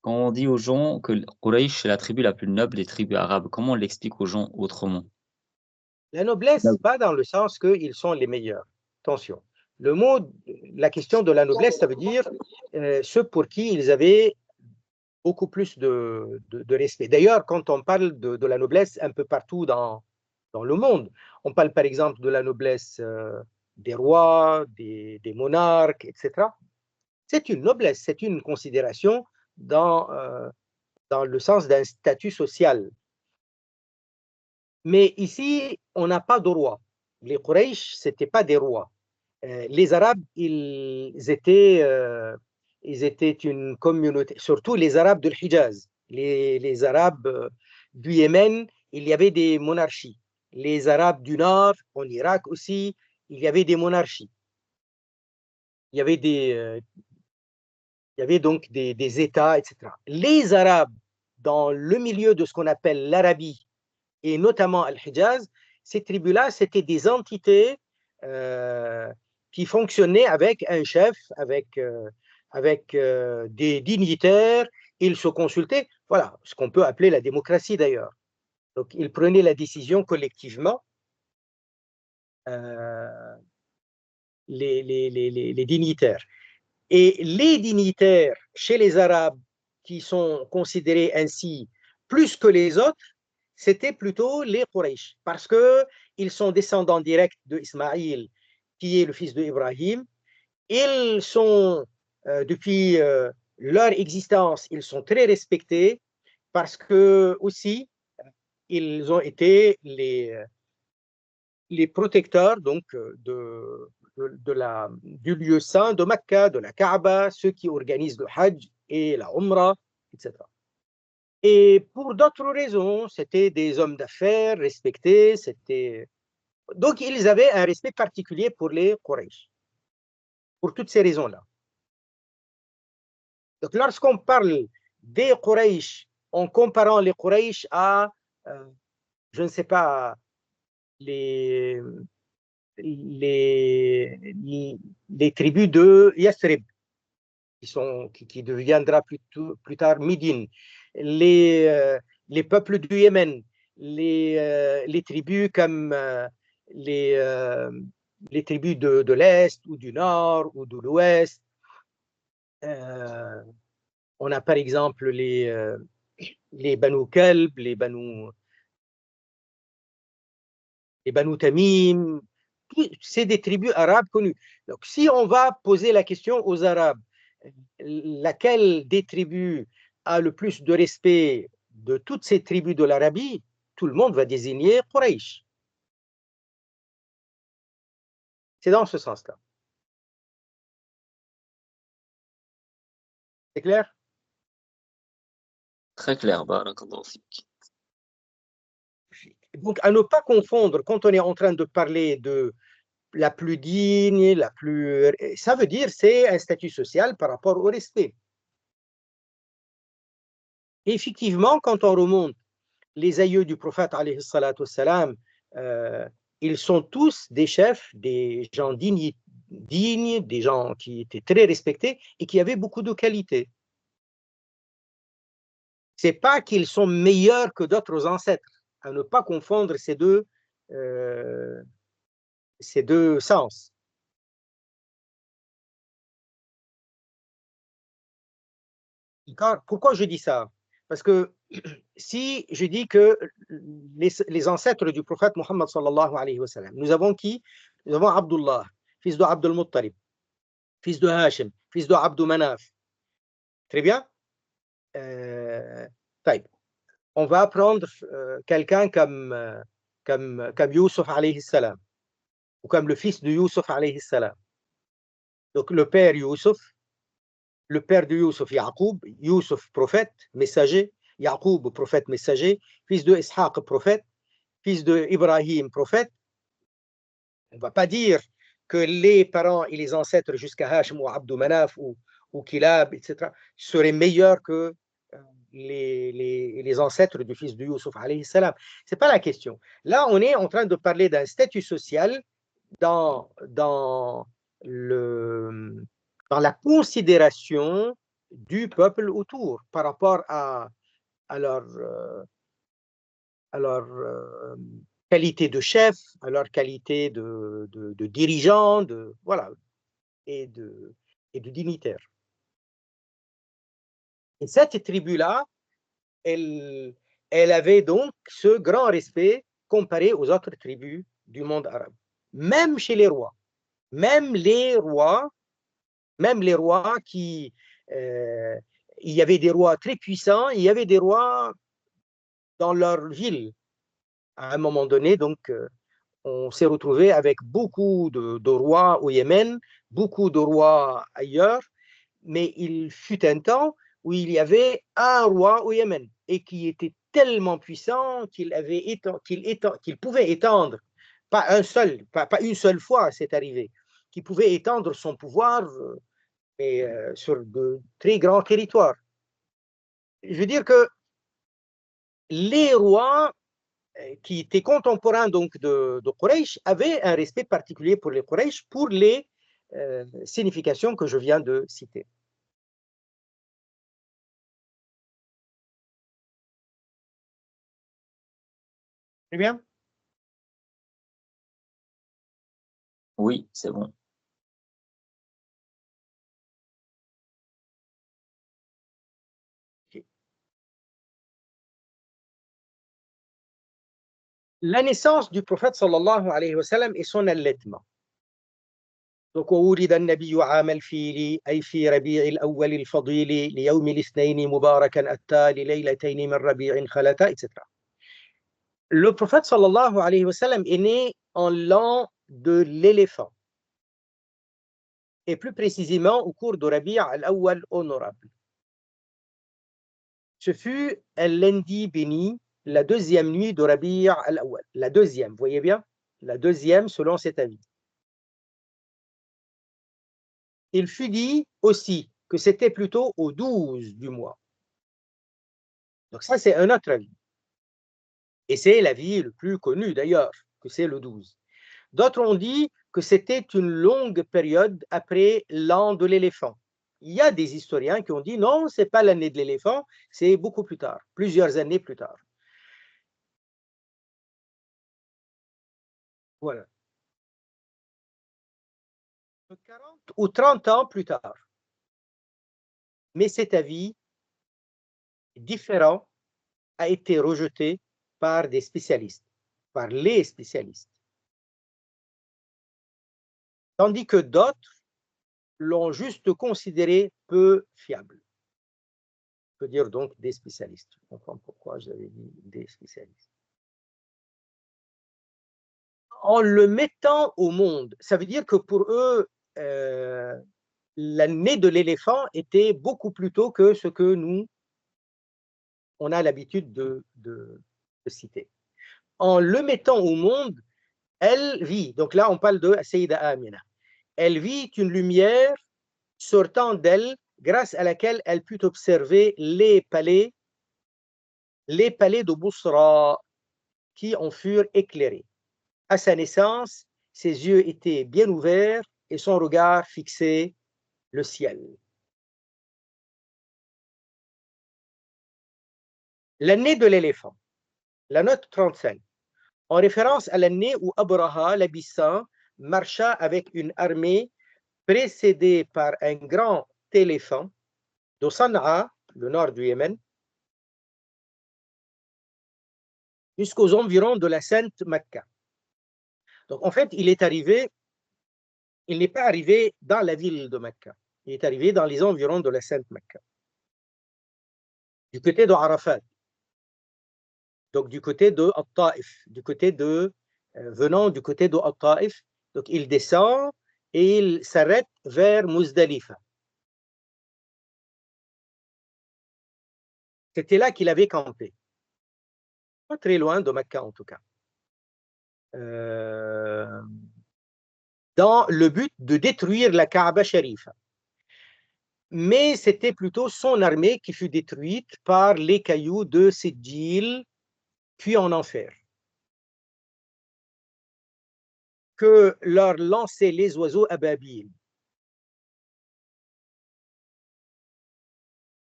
Quand on dit aux gens que le Quraysh, c'est la tribu la plus noble des tribus arabes, comment on l'explique aux gens autrement? La noblesse, Noble. pas dans le sens qu'ils sont les meilleurs. Attention. La question de la noblesse, ça veut dire ceux pour qui ils avaient beaucoup plus de respect. D'ailleurs, quand on parle de la noblesse un peu partout dans le monde, on parle par exemple de la noblesse des rois, des monarques, etc. C'est une noblesse, c'est une considération dans le sens d'un statut social. Mais ici, on n'a pas de roi. Les Quraysh, ce n'étaient pas des rois. Les Arabes, ils étaient une communauté, surtout les Arabes de l'Hijaz. Les Arabes du Yémen, il y avait des monarchies. Les Arabes du Nord, en Irak aussi, il y avait des monarchies. Il y avait, il y avait donc des États, etc. Les Arabes, dans le milieu de ce qu'on appelle l'Arabie, et notamment Al-Hijaz, ces tribus-là, c'était des entités qui fonctionnaient avec un chef, avec des dignitaires. Ils se consultaient, voilà, ce qu'on peut appeler la démocratie d'ailleurs. Donc, ils prenaient la décision collectivement, euh, les dignitaires. Et les dignitaires chez les Arabes qui sont considérés ainsi plus que les autres, c'était plutôt les Quraysh, parce qu'ils sont descendants directs d'Ismaïl, qui est le fils d'Ibrahim. Ils sont, depuis leur existence, ils sont très respectés parce que aussi, ils ont été les protecteurs donc, du lieu saint de Mecca, de la Kaaba, ceux qui organisent le Hajj et la Umrah, etc. Et pour d'autres raisons, c'était des hommes d'affaires respectés, donc ils avaient un respect particulier pour les Quraysh, pour toutes ces raisons-là. Donc lorsqu'on parle des Quraysh, en comparant les Quraysh à, euh, je ne sais pas, les, les tribus de Yathrib, qui deviendra plus tard Médine, les, euh, les peuples du Yémen, les tribus comme les, euh, les tribus de l'Est ou du Nord ou de l'Ouest. On a par exemple les Banu Kalb, les Banu Tamim. C'est des tribus arabes connues. Donc, si on va poser la question aux Arabes, laquelle des tribus a le plus de respect de toutes ces tribus de l'Arabie, tout le monde va désigner Quraysh. C'est dans ce sens-là. C'est clair? Très clair, barakallahu fik. Donc, à ne pas confondre, quand on est en train de parler de la plus digne, ça veut dire c'est un statut social par rapport au respect. Et effectivement, quand on remonte les aïeux du prophète, alayhi salatu wassalam, ils sont tous des chefs, des gens dignes, des gens qui étaient très respectés et qui avaient beaucoup de qualités. C'est pas qu'ils sont meilleurs que d'autres ancêtres, à ne pas confondre euh, ces deux sens. Pourquoi je dis ça? Parce que si je dis que les ancêtres du prophète Mohammed sallallahu alayhi wa sallam, nous avons qui? Nous avons Abdullah, fils de Abdul Muttalib, fils de Hashim, fils de Abdou Manaf. Très bien. طيب. On va prendre quelqu'un comme Youssef alayhi salam, ou comme le fils de Youssef alayhi salam. Donc le père Youssef, le père de Youssef, Yaqub, Youssef prophète, messager, Yaqub prophète, messager, fils de Ishaq prophète, fils de Ibrahim prophète. On ne va pas dire que les parents et les ancêtres jusqu'à Hashim ou Abdou Manaf ou Kilab, etc., seraient meilleurs que les ancêtres du fils de Youssef alayhi salam. Ce n'est pas la question. Là, on est en train de parler d'un statut social dans la considération du peuple autour par rapport à leur qualité de chef, à leur qualité de dirigeant, voilà, et de dignitaire. Et cette tribu-là, elle avait donc ce grand respect comparé aux autres tribus du monde arabe. Même chez les rois. Même les rois qui... il y avait des rois très puissants, il y avait des rois dans leur ville. À un moment donné, donc, on s'est retrouvé avec beaucoup de rois au Yémen, beaucoup de rois ailleurs, mais il fut un temps où il y avait un roi au Yémen et qui était tellement puissant qu'il pouvait étendre, pas une seule fois c'est arrivé, qu'il pouvait étendre son pouvoir sur de très grands territoires. Je veux dire que les rois qui étaient contemporains donc de Quraysh avaient un respect particulier pour les Quraysh pour les significations que je viens de citer. Très bien. Oui, c'est bon. La naissance du prophète sallallahu alayhi wa sallam et son allaitement. Donc, وولد النبي عام الفيل أي في ربيع الأول الفضيل ليوم الاثنين مباركا أتى لليلتين من ربيع خلتا, etc. Le prophète sallallahu alayhi wa sallam est né en l'an de l'éléphant, et plus précisément au cours de Rabi' al-Awwal honorable. Ce fut un lundi béni, la deuxième nuit de Rabi' al-Awwal. La deuxième, voyez bien? La deuxième selon cet avis. Il fut dit aussi que c'était plutôt au 12 du mois. Donc ça, c'est un autre avis. Et c'est l'avis le plus connu d'ailleurs, que c'est le 12. D'autres ont dit que c'était une longue période après l'an de l'éléphant. Il y a des historiens qui ont dit non, ce n'est pas l'année de l'éléphant, c'est beaucoup plus tard, plusieurs années plus tard. Voilà. 40 ou 30 ans plus tard. Mais cet avis différent a été rejeté par des spécialistes, par les spécialistes. Tandis que d'autres l'ont juste considéré peu fiable. Je peux dire donc des spécialistes. Je comprends pourquoi j'avais dit des spécialistes. En le mettant au monde, ça veut dire que pour eux, l'année de l'éléphant était beaucoup plus tôt que ce que nous, on a l'habitude de citer. En le mettant au monde, elle vit, donc là on parle de Sayyida Amina, elle vit une lumière sortant d'elle grâce à laquelle elle put observer les palais de Bousra qui en furent éclairés. À sa naissance, ses yeux étaient bien ouverts et son regard fixait le ciel. L'année de l'éléphant, la note 35, en référence à l'année où Abraha, l'Abyssin, marcha avec une armée précédée par un grand éléphant de Sana'a le nord du Yémen, jusqu'aux environs de la Sainte Mecca. Donc, en fait, il n'est pas arrivé dans la ville de Mecca. Il est arrivé dans les environs de la Sainte Mecca, du côté de Arafat, donc du côté de At-Taïf, venant du côté de At-Taïf. Donc, il descend et il s'arrête vers Muzdalifa. C'était là qu'il avait campé. Pas très loin de Mecca, en tout cas. Dans le but de détruire la Kaaba Sharifa. Mais c'était plutôt son armée qui fut détruite par les cailloux de Sijil, puis en enfer, que leur lançaient les oiseaux ababiles.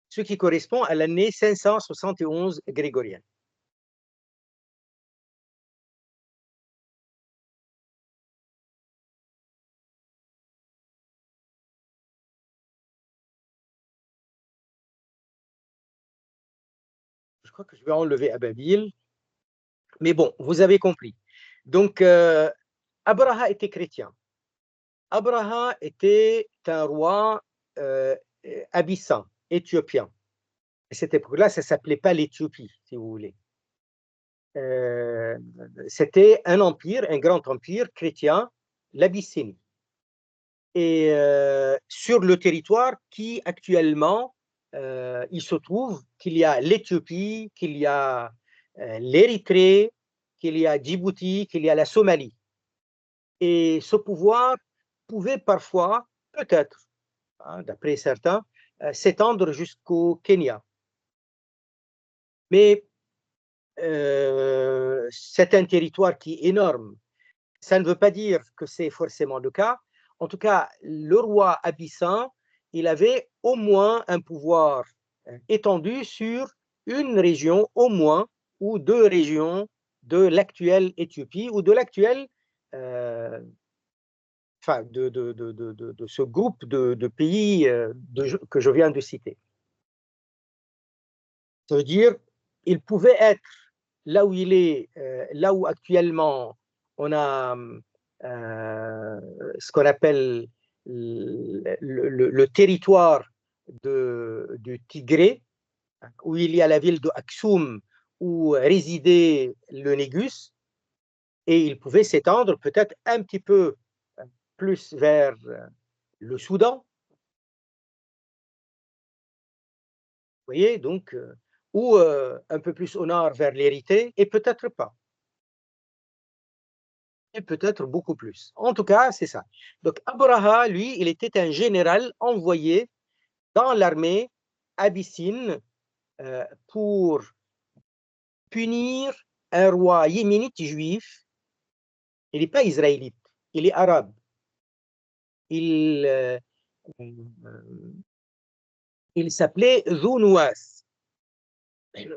Ce qui correspond à l'année 571 grégorienne. Je crois que je vais enlever Ababil. Mais bon, vous avez compris. Donc, Abraha était chrétien. Abraha était un roi abyssin, éthiopien. À cette époque-là, ça ne s'appelait pas l'Éthiopie, si vous voulez. C'était un empire, un grand empire chrétien, l'Abyssinie. Et sur le territoire qui actuellement, il se trouve qu'il y a l'Éthiopie, qu'il y a l'Érythrée, qu'il y a Djibouti, qu'il y a la Somalie. Et ce pouvoir pouvait parfois, peut-être, hein, d'après certains, s'étendre jusqu'au Kenya. Mais c'est un territoire qui est énorme. Ça ne veut pas dire que c'est forcément le cas. En tout cas, le roi abyssin, il avait au moins un pouvoir étendu sur une région, au moins, ou deux régions de l'actuelle Éthiopie ou de l'actuelle, enfin, de ce groupe de pays que je viens de citer. Ça veut dire il pouvait être là où il est, là où actuellement on a ce qu'on appelle le territoire du Tigré, où il y a la ville de Aksum où résidait le Négus, et il pouvait s'étendre peut-être un petit peu plus vers le Soudan. Vous voyez, donc, ou un peu plus au nord vers l'Érythrée, et peut-être pas. Et peut-être beaucoup plus. En tout cas, c'est ça. Donc, Abraha, lui, il était un général envoyé dans l'armée abyssine pour punir un roi yéménite juif. Il n'est pas israélite, il est arabe. Il s'appelait Dhu Nuwas.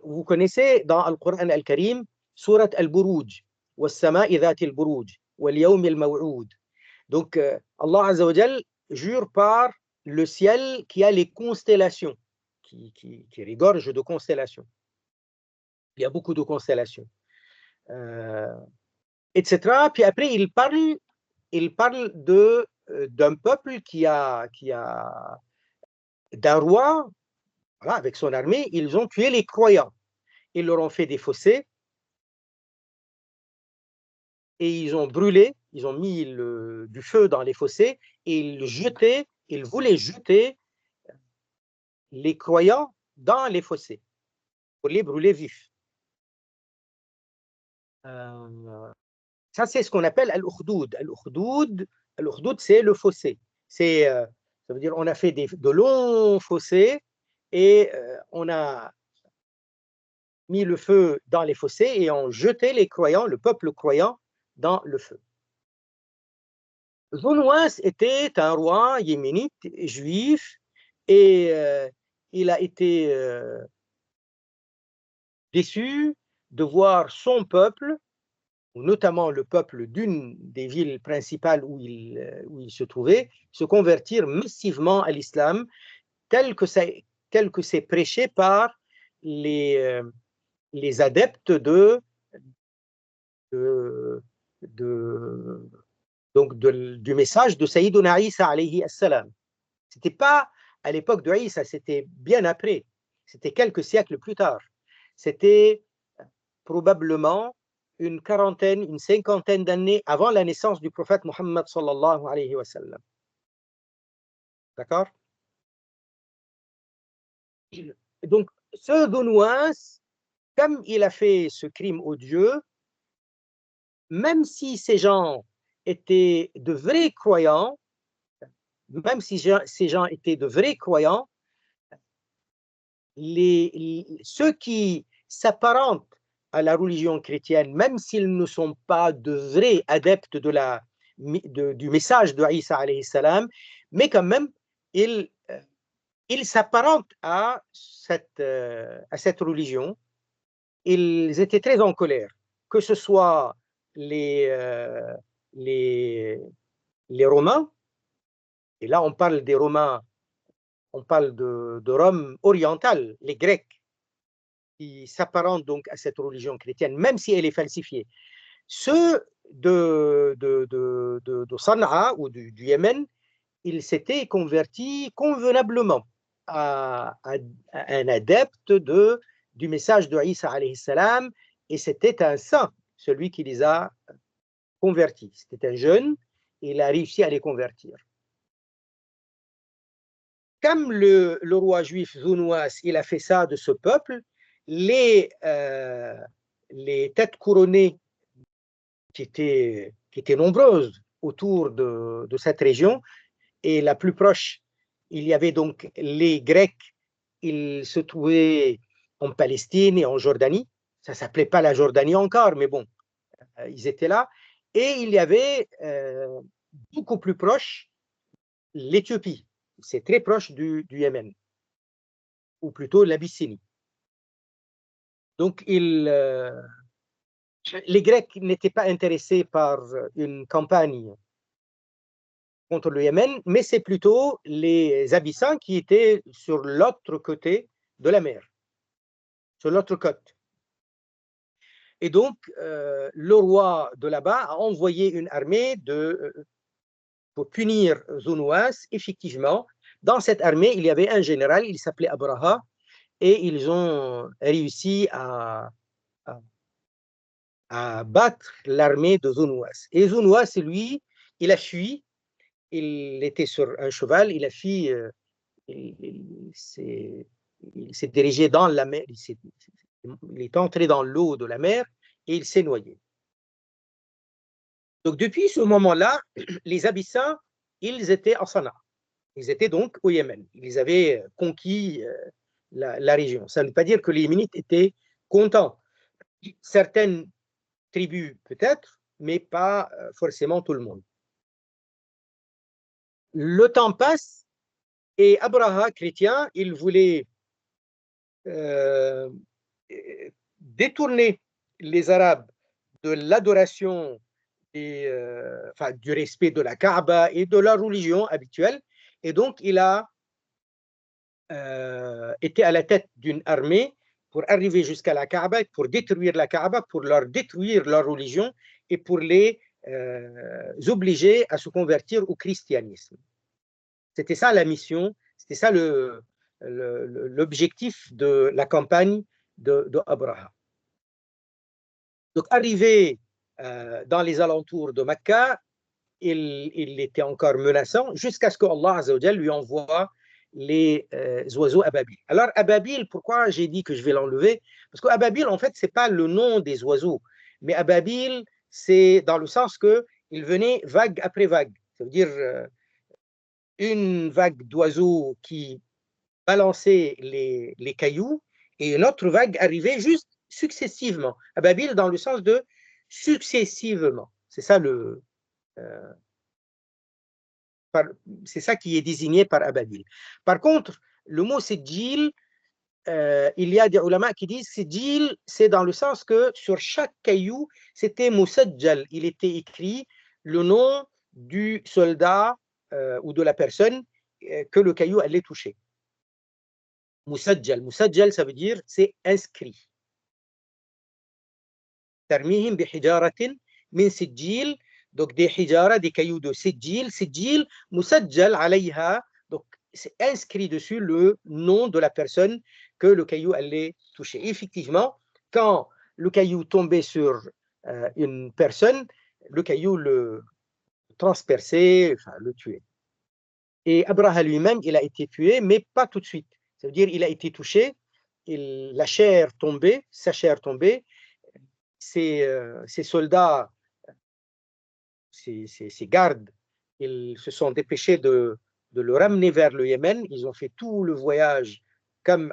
Vous connaissez dans le Coran al-Karim, Surat al-Buruj, وَالسَّمَاءِ ذَاتِ الْبُرُوجِ وَالْيَوْمِ الْمَوْعُودِ. Donc, Allah Azza wa Jal jure par le ciel qui a les constellations, qui regorge de constellations. Il y a beaucoup de constellations, etc. Puis après, il parle d'un peuple d'un roi, voilà, avec son armée. Ils ont tué les croyants. Ils leur ont fait des fossés et ils ont brûlé, ils ont mis du feu dans les fossés et ils voulaient jeter les croyants dans les fossés pour les brûler vifs. Ça, c'est ce qu'on appelle al-Ukhdud. Al-Ukhdud, c'est le fossé. Ça veut dire on a fait de longs fossés et on a mis le feu dans les fossés et on jeté les croyants, le peuple croyant, dans le feu. Dhu Nuwas était un roi yéménite juif et il a été déçu de voir son peuple, notamment le peuple d'une des villes principales où il se trouvait, se convertir massivement à l'islam, tel que ça tel que c'est prêché par les adeptes du message de Sayyiduna Isa alayhi as-salam. C'était pas à l'époque de Isa, c'était bien après, c'était quelques siècles plus tard. C'était probablement une quarantaine, une cinquantaine d'années avant la naissance du prophète Muhammad sallallahu alayhi wa sallam. D'accord? Donc, ce Dhunwas, comme il a fait ce crime odieux, même si ces gens étaient de vrais croyants, même si ces gens étaient de vrais croyants, ceux qui s'apparentent à la religion chrétienne, même s'ils ne sont pas de vrais adeptes du message de Isa alayhi salam, mais quand même, ils s'apparentent à cette religion. Ils étaient très en colère, que ce soit les Romains, et là on parle des Romains, on parle de Rome orientale, les Grecs, qui s'apparentent donc à cette religion chrétienne, même si elle est falsifiée. Ceux de Sanaa ou du Yémen, ils s'étaient convertis convenablement à un adepte du message de Isa alayhi salam, et c'était un saint, celui qui les a convertis. C'était un jeune, et il a réussi à les convertir. Comme le roi juif Dhunwas, il a fait ça de ce peuple, les têtes couronnées qui étaient nombreuses autour de cette région, et la plus proche, il y avait donc les Grecs, ils se trouvaient en Palestine et en Jordanie. Ça ne s'appelait pas la Jordanie encore, mais bon, ils étaient là. Et il y avait beaucoup plus proche l'Éthiopie. C'est très proche du Yémen, ou plutôt l'Abyssinie. Donc, les Grecs n'étaient pas intéressés par une campagne contre le Yémen, mais c'est plutôt les Abyssins qui étaient sur l'autre côté de la mer, sur l'autre côte. Et donc, le roi de là-bas a envoyé une armée pour punir Dhunwas. Effectivement, dans cette armée, il y avait un général, il s'appelait Abraha, et ils ont réussi à battre l'armée de Dhunwas. Et Dhunwas, lui, il a fui. Il était sur un cheval, il a fui, il s'est dirigé dans la mer, il est entré dans l'eau de la mer et il s'est noyé. Donc depuis ce moment-là, les Abyssins, ils étaient en Sanaa. Ils étaient donc au Yémen. Ils avaient conquis la région. Ça ne veut pas dire que les Yéménites étaient contents. Certaines tribus peut-être, mais pas forcément tout le monde. Le temps passe et Abraha, chrétien, il voulait détourner les Arabes de l'adoration du respect de la Kaaba et de la religion habituelle. Et donc, il a été à la tête d'une armée pour arriver jusqu'à la Kaaba, pour détruire la Kaaba, pour leur détruire leur religion et pour les obliger à se convertir au christianisme. C'était ça la mission, c'était ça l'objectif de la campagne de Abraha. Donc, arrivé dans les alentours de Mecca, il était encore menaçant jusqu'à ce que Allah Azza wa Jal lui envoie les oiseaux ababil. Alors, ababil, pourquoi j'ai dit que je vais l'enlever? Parce qu'ababil, en fait, ce n'est pas le nom des oiseaux, mais ababil, c'est dans le sens qu'il venait vague après vague. Ça veut dire une vague d'oiseaux qui balançait les cailloux et une autre vague arrivait juste successivement. Ababil dans le sens de successivement. C'est ça c'est ça qui est désigné par ababil. Par contre, le mot sijil, il y a des ulama qui disent sijil, c'est dans le sens que sur chaque caillou, c'était musajjal. Il était écrit le nom du soldat ou de la personne que le caillou allait toucher. Musajjal. Musajjal, ça veut dire c'est inscrit. Tarmihim bi hijaratin min sijil. Donc des hijara, des cailloux de sijil. Sijil, musajjal alayha. Donc c'est inscrit dessus le nom de la personne que le caillou allait toucher. Effectivement, quand le caillou tombait sur une personne, le caillou le transperçait, enfin le tuait. Et Abraha lui-même, il a été tué, mais pas tout de suite. Ça veut dire il a été touché, la chair tombait, sa chair tombait, ses soldats, ses gardes, ils se sont dépêchés de le ramener vers le Yémen. Ils ont fait tout le voyage comme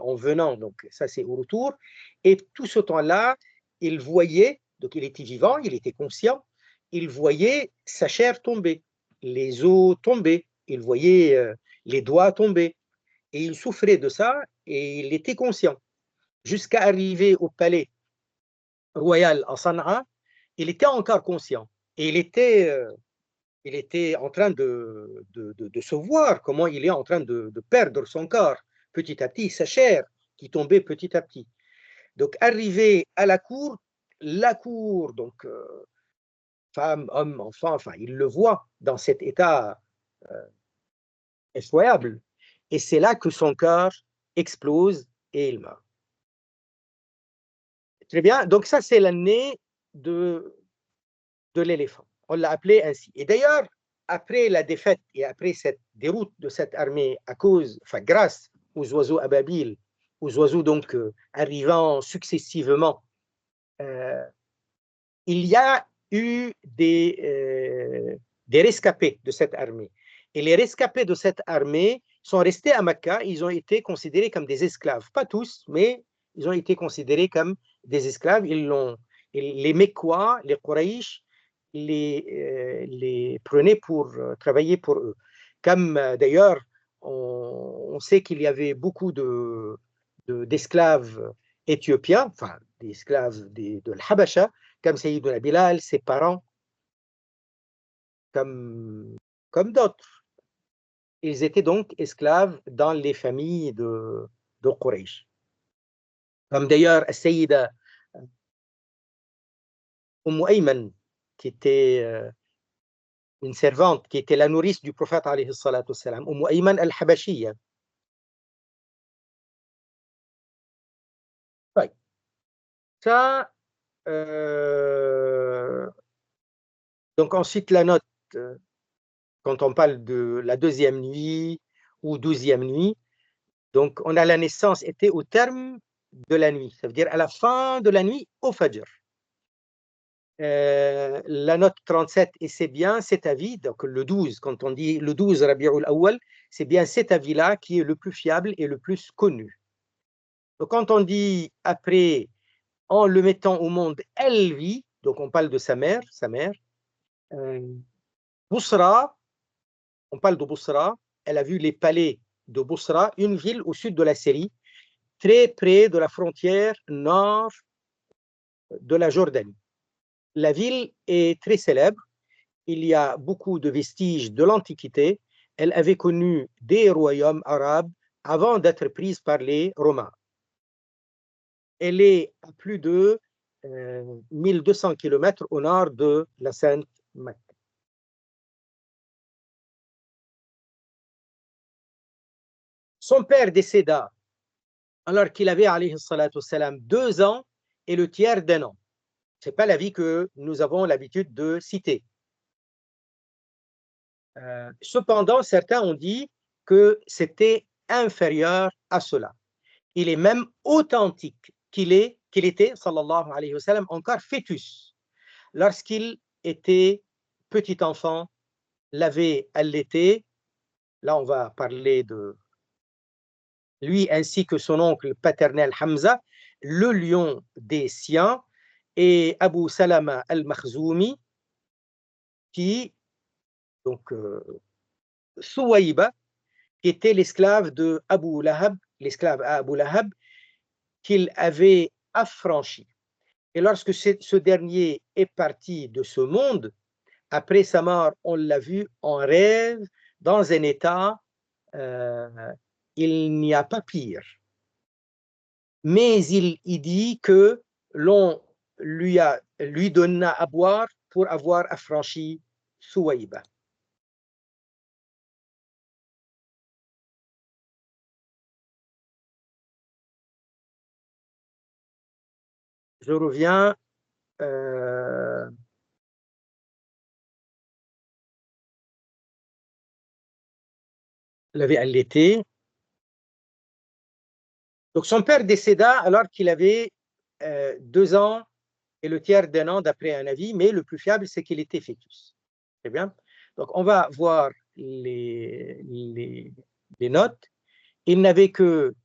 en venant, donc ça c'est au retour. Et tout ce temps-là, il voyait, donc il était vivant, il était conscient, il voyait sa chair tomber, les os tomber, il voyait les doigts tomber. Et il souffrait de ça et il était conscient. Jusqu'à arriver au palais royal à Sanaa, il était encore conscient. Et il était en train de se voir comment il est en train de perdre son corps petit à petit, sa chair qui tombait petit à petit. Donc, arrivé à la cour, donc femme, homme, enfant, enfin, il le voit dans cet état effroyable. Et c'est là que son cœur explose et il meurt. Très bien, donc ça c'est l'année de l'éléphant. On l'a appelé ainsi. Et d'ailleurs, après la défaite et après cette déroute de cette armée à cause, enfin grâce aux oiseaux ababiles, aux oiseaux donc arrivant successivement, il y a eu des rescapés de cette armée. Et les rescapés de cette armée sont restés à Mecca, ils ont été considérés comme des esclaves. Pas tous, mais ils ont été considérés comme des esclaves. Les Mecquois, les Quraysh, les prenaient pour travailler pour eux. Comme d'ailleurs, on sait qu'il y avait beaucoup d'esclaves éthiopiens, enfin des esclaves de l'Habasha, comme Sayyiduna Bilal, ses parents, comme d'autres. Ils étaient donc esclaves dans les familles de Quraysh. Comme d'ailleurs Sayyida Ayman, qui était une servante, qui était la nourrice du prophète alayhi salatu wassalam, Ayman al-Habashiyya. Ça, donc ensuite la note, quand on parle de la deuxième nuit ou 12e nuit, donc on a la naissance était au terme de la nuit, ça veut dire à la fin de la nuit au Fajr. La note 37, et c'est bien cet avis, donc le 12, quand on dit le 12 Rabi'ul Awwal, c'est bien cet avis-là qui est le plus fiable et le plus connu. Donc quand on dit après, en le mettant au monde, elle vit, donc on parle de sa mère, Bousra, on parle de Bousra, elle a vu les palais de Bousra, une ville au sud de la Syrie, très près de la frontière nord de la Jordanie. La ville est très célèbre, il y a beaucoup de vestiges de l'Antiquité, elle avait connu des royaumes arabes avant d'être prise par les Romains. Elle est à plus de 1200 km au nord de la Sainte Mecque. Son père décéda alors qu'il avait, alayhi salatu wassalam, 2 ans et le tiers d'un an. Ce n'est pas la vie que nous avons l'habitude de citer. Cependant, certains ont dit que c'était inférieur à cela. Il est même authentique qu'il était, sallallahu alayhi wa sallam, encore fœtus. Lorsqu'il était petit enfant, l'avait allaité, là on va parler de lui ainsi que son oncle paternel Hamza, le lion des siens, et Abu Salama al-Makhzoumi, qui, donc, Souaïba, qui était l'esclave de Abu Lahab, l'esclave à Abu Lahab, qu'il avait affranchi. Et lorsque ce dernier est parti de ce monde, après sa mort, on l'a vu en rêve, dans un état il n'y a pas pire. Mais il dit que l'on lui donna à boire pour avoir affranchi Souaïba. Je reviens. Il avait allaité. Donc son père décéda alors qu'il avait 2 ans et le tiers d'un an d'après un avis, mais le plus fiable, c'est qu'il était fœtus. Très bien. Donc on va voir les notes. Il n'avait que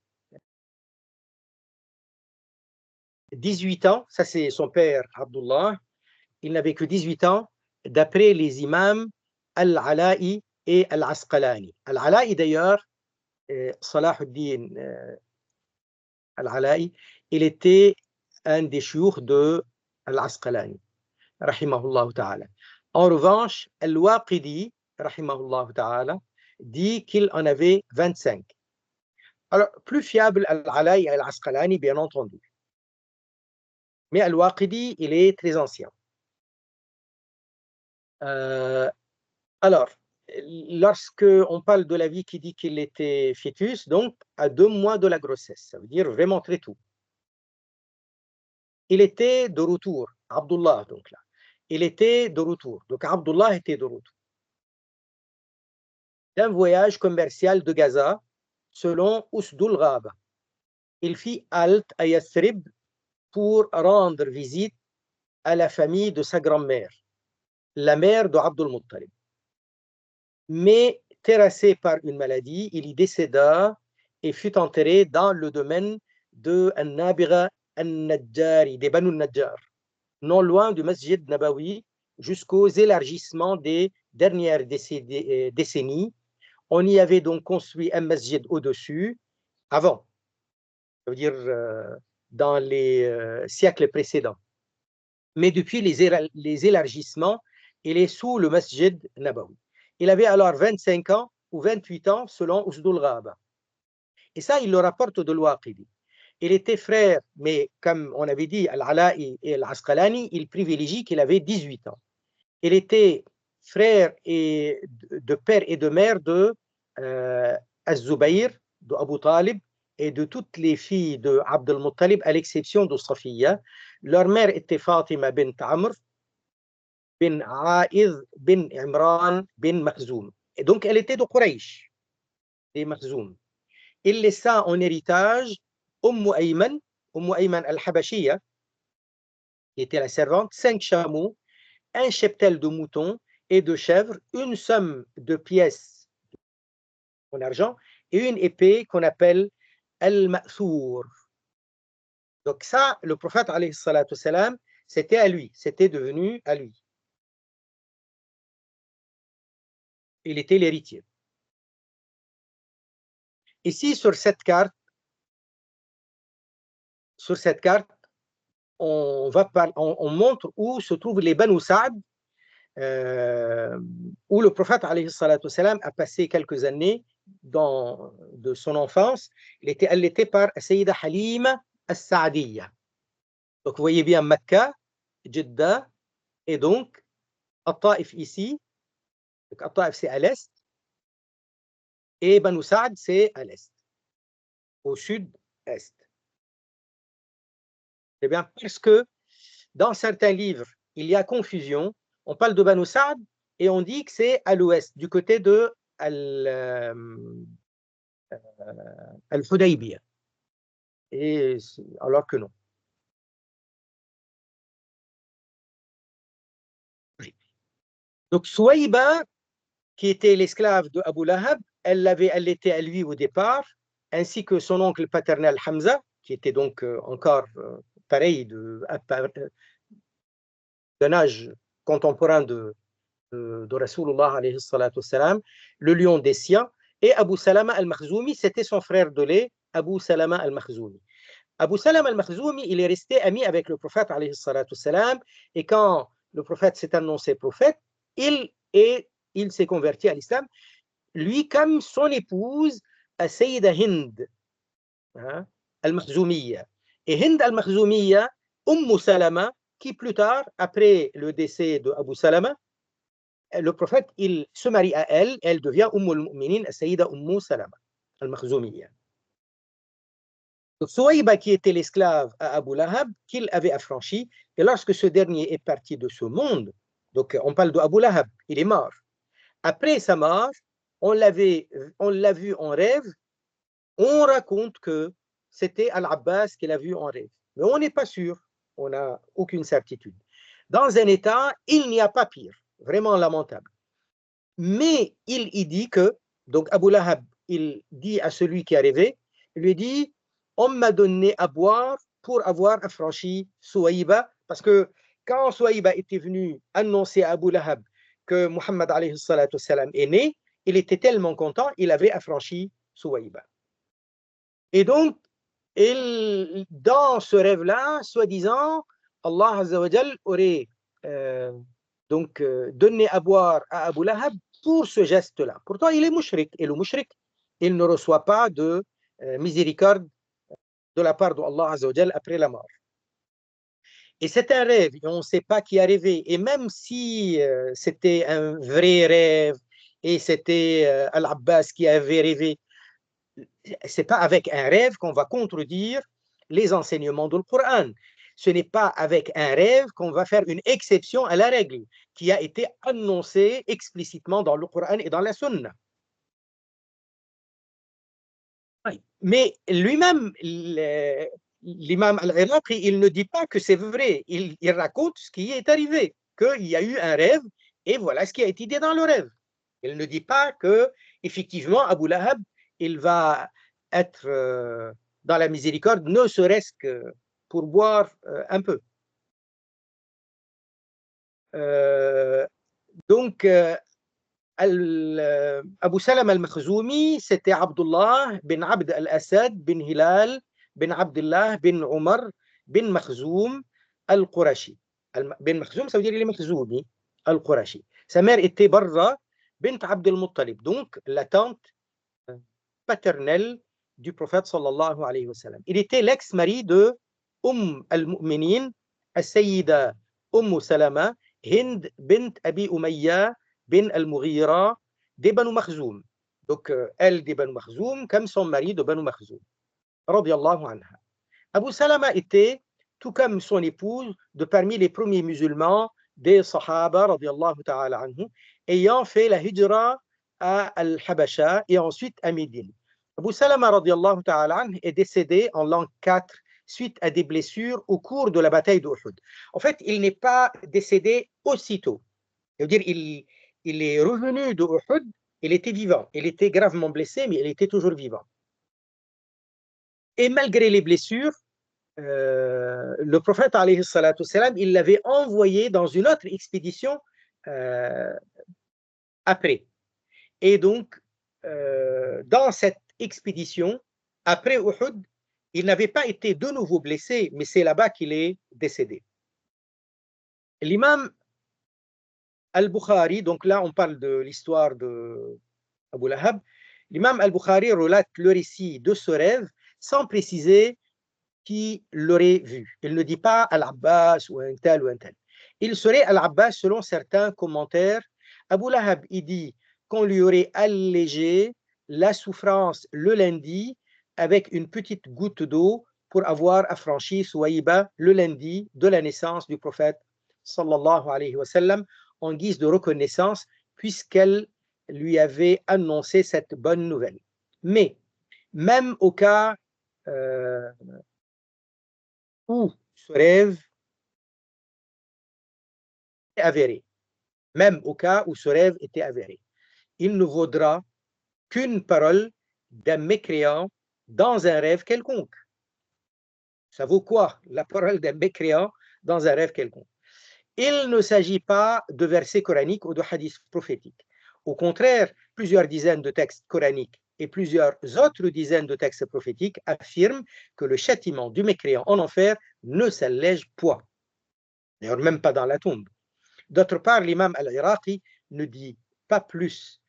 18 ans, ça c'est son père Abdullah, il n'avait que 18 ans d'après les imams Al-Ala'i et Al-Asqalani. Al-Ala'i d'ailleurs, Salahuddin Al-Ala'i, il était un des chouurs de Al-Asqalani, rahimahullah ta'ala. En revanche, Al-Waqidi, rahimahullah ta'ala, dit qu'il en avait 25. Alors, plus fiable Al-Ala'i et Al-Asqalani, bien entendu. Mais Al-Waqidi, il est très ancien. Alors, lorsque on parle de la vie qui dit qu'il était fœtus, donc à 2 mois de la grossesse, ça veut dire vraiment très tôt. Il était de retour, Abdullah donc là. Il était de retour, donc Abdullah était de retour. D'un voyage commercial de Gaza, selon Usdul Ghaba. Il fit halte à Yathrib pour rendre visite à la famille de sa grand-mère, la mère de Abdul Muttalib. Mais terrassé par une maladie, il y décéda et fut enterré dans le domaine de An-Nabigha An-Najjari, des Banu Najjar, non loin du Masjid Nabawi, jusqu'aux élargissements des dernières décennies. On y avait donc construit un masjid au-dessus, avant, ça veut dire dans les siècles précédents. Mais depuis les élargissements, il est sous le Masjid Nabawi. Il avait alors 25 ans ou 28 ans selon Usdul Ghaba. Et ça, il le rapporte de l'Waqidi. Il était frère, mais comme on avait dit, Al-Ala'i et Al-Asqalani, il privilégie qu'il avait 18 ans. Il était frère de père et de mère de Az-Zubayr, de Abu Talib, et de toutes les filles de Abd al-Muttalib, à l'exception de Safiya. Leur mère était Fatima bint Amr, bin Aïd, bin Imran, bin Makhzoum. Et donc, elle était de Quraysh, des Makhzoum. Il laissa en héritage Ayman al-Habashiyya, qui était la servante, 5 chameaux, un cheptel de moutons et de chèvres, une somme de pièces en argent et une épée qu'on appelle Al-Ma'thour. Donc ça, le prophète, alayhi salatu salam, c'était à lui, c'était devenu à lui. Il était l'héritier. Ici, sur cette carte, on montre où se trouvent les Banu Sa'd, où le prophète alayhi salatu salam a passé quelques années de son enfance. Il était allaité par Sayyida Halima al-Sa'diyya. Donc vous voyez bien Mecca, Jeddah, et donc Al-Ta'if ici. Donc Al-Ta'if c'est à l'est, et Banu Sa'd c'est à l'est, au sud-est. C'est bien parce que dans certains livres, il y a confusion. On parle de Banu Sa'd et on dit que c'est à l'ouest, du côté de Al-Hudaybiyah. Alors que non. Donc Souaïba, qui était l'esclave de Abu Lahab, elle était à lui au départ, ainsi que son oncle paternel Hamza, qui était donc encore pareil d'un âge contemporain de Rasulullah alayhi salatu wassalam, le lion des siens, et Abu Salama al-Makhzoumi, c'était son frère de lait, Abu Salama al-Makhzoumi. Abu Salama al-Makhzoumi, il est resté ami avec le prophète alayhi salatu wassalam, et quand le prophète s'est annoncé prophète, il s'est converti à l'islam, lui comme son épouse السيدة هند المخزومية. Et Hind al-Makhzoumiya, Salama, qui plus tard, après le décès de Abu Salama, le prophète, il se marie à elle, elle devient al-Mu'minin, Sayyida Salama al-Makhzoumiya. Souaïba, qui était l'esclave à Abu Lahab, qu'il avait affranchi, et lorsque ce dernier est parti de ce monde, donc on parle d'Abu Lahab, il est mort. Après sa mort, on l'a vu en rêve, on raconte que c'était Al-Abbas qu'il a vu en rêve. Mais on n'est pas sûr, on n'a aucune certitude. Dans un état, il n'y a pas pire, vraiment lamentable. Mais il y dit que, donc Abu Lahab, il dit à celui qui a rêvé, il lui dit, on m'a donné à boire pour avoir affranchi Souaïba, parce que quand Souaïba était venu annoncer à Abu Lahab que Muhammad alayhi salatu wassalam est né, il était tellement content, il avait affranchi Souaïba. Et donc, dans ce rêve-là, soi-disant, Allah Azza wa Jal aurait donné à boire à Abu Lahab pour ce geste-là. Pourtant, il est mushrik. Et le mushrik, il ne reçoit pas de miséricorde de la part d'Allah Azza wa Jal après la mort. Et c'est un rêve, on ne sait pas qui a rêvé. Et même si c'était un vrai rêve, et c'était Al-Abbas qui avait rêvé, c'est pas avec un rêve qu'on va contredire les enseignements du Coran. Ce n'est pas avec un rêve qu'on va faire une exception à la règle qui a été annoncée explicitement dans le Coran et dans la Sunna. Mais lui-même, l'imam al-Iraqi, il ne dit pas que c'est vrai. Il raconte ce qui est arrivé, qu'il y a eu un rêve et voilà ce qui a été dit dans le rêve. Il ne dit pas que, effectivement, Abu Lahab, il va être dans la miséricorde, ne serait-ce que pour boire un peu. Donc, Abu Salam al-Makhzoumi, c'était Abdullah bin Abd al-Assad bin Hilal bin Abdullah bin Omar bin Makhzoum al-Qurashi. Bin Makhzoum, ça veut dire il est Makhzoumi al-Qurashi. Sa mère était Barra bint Abd al-Muttalib, donc la tante paternelle du prophète sallallahu alayhi wa sallam. Il était l'ex-mari de al-Mu'minin, al-Sayyida Salama, Hind bint Abi Umayya bin al-Mughira de Banu Makhzoum. Donc, elle de Banu Makhzoum, comme son mari de Banu Makhzoum. Radiyallahu anha. Abu Salama était, tout comme son épouse, de parmi les premiers musulmans des Sahaba, radiyallahu ta'ala anhu, ayant fait la hijra à Al-Habasha et ensuite à Médine. Abu Salama, radiyallahu ta'ala anhu, est décédé en l'an 4 suite à des blessures au cours de la bataille d'Uhud. En fait, il n'est pas décédé aussitôt. C'est-à-dire, il est revenu de Uhud, il était vivant. Il était gravement blessé, mais il était toujours vivant. Et malgré les blessures, le prophète, alayhi salatu salam, il l'avait envoyé dans une autre expédition après. Et donc, dans cette expédition, après Uhud, il n'avait pas été de nouveau blessé, mais c'est là-bas qu'il est décédé. L'imam Al-Bukhari, donc là on parle de l'histoire de Abu Lahab, l'imam Al-Bukhari relate le récit de ce rêve sans préciser qui l'aurait vu. Il ne dit pas Al-Abbas ou un tel ou un tel. Il serait Al-Abbas selon certains commentaires. Abu Lahab, il dit qu'on lui aurait allégé la souffrance le lundi avec une petite goutte d'eau pour avoir affranchi Souaïba le lundi de la naissance du prophète sallallahu alayhi wa sallam en guise de reconnaissance puisqu'elle lui avait annoncé cette bonne nouvelle. Mais même au cas où ce rêve est avéré, même au cas où ce rêve était avéré, il ne vaudra qu'une parole d'un mécréant dans un rêve quelconque. Ça vaut quoi, la parole d'un mécréant dans un rêve quelconque? Il ne s'agit pas de versets coraniques ou de hadiths prophétiques. Au contraire, plusieurs dizaines de textes coraniques et plusieurs autres dizaines de textes prophétiques affirment que le châtiment du mécréant en enfer ne s'allège point. D'ailleurs, même pas dans la tombe. D'autre part, l'imam al-Iraqi ne dit pas plus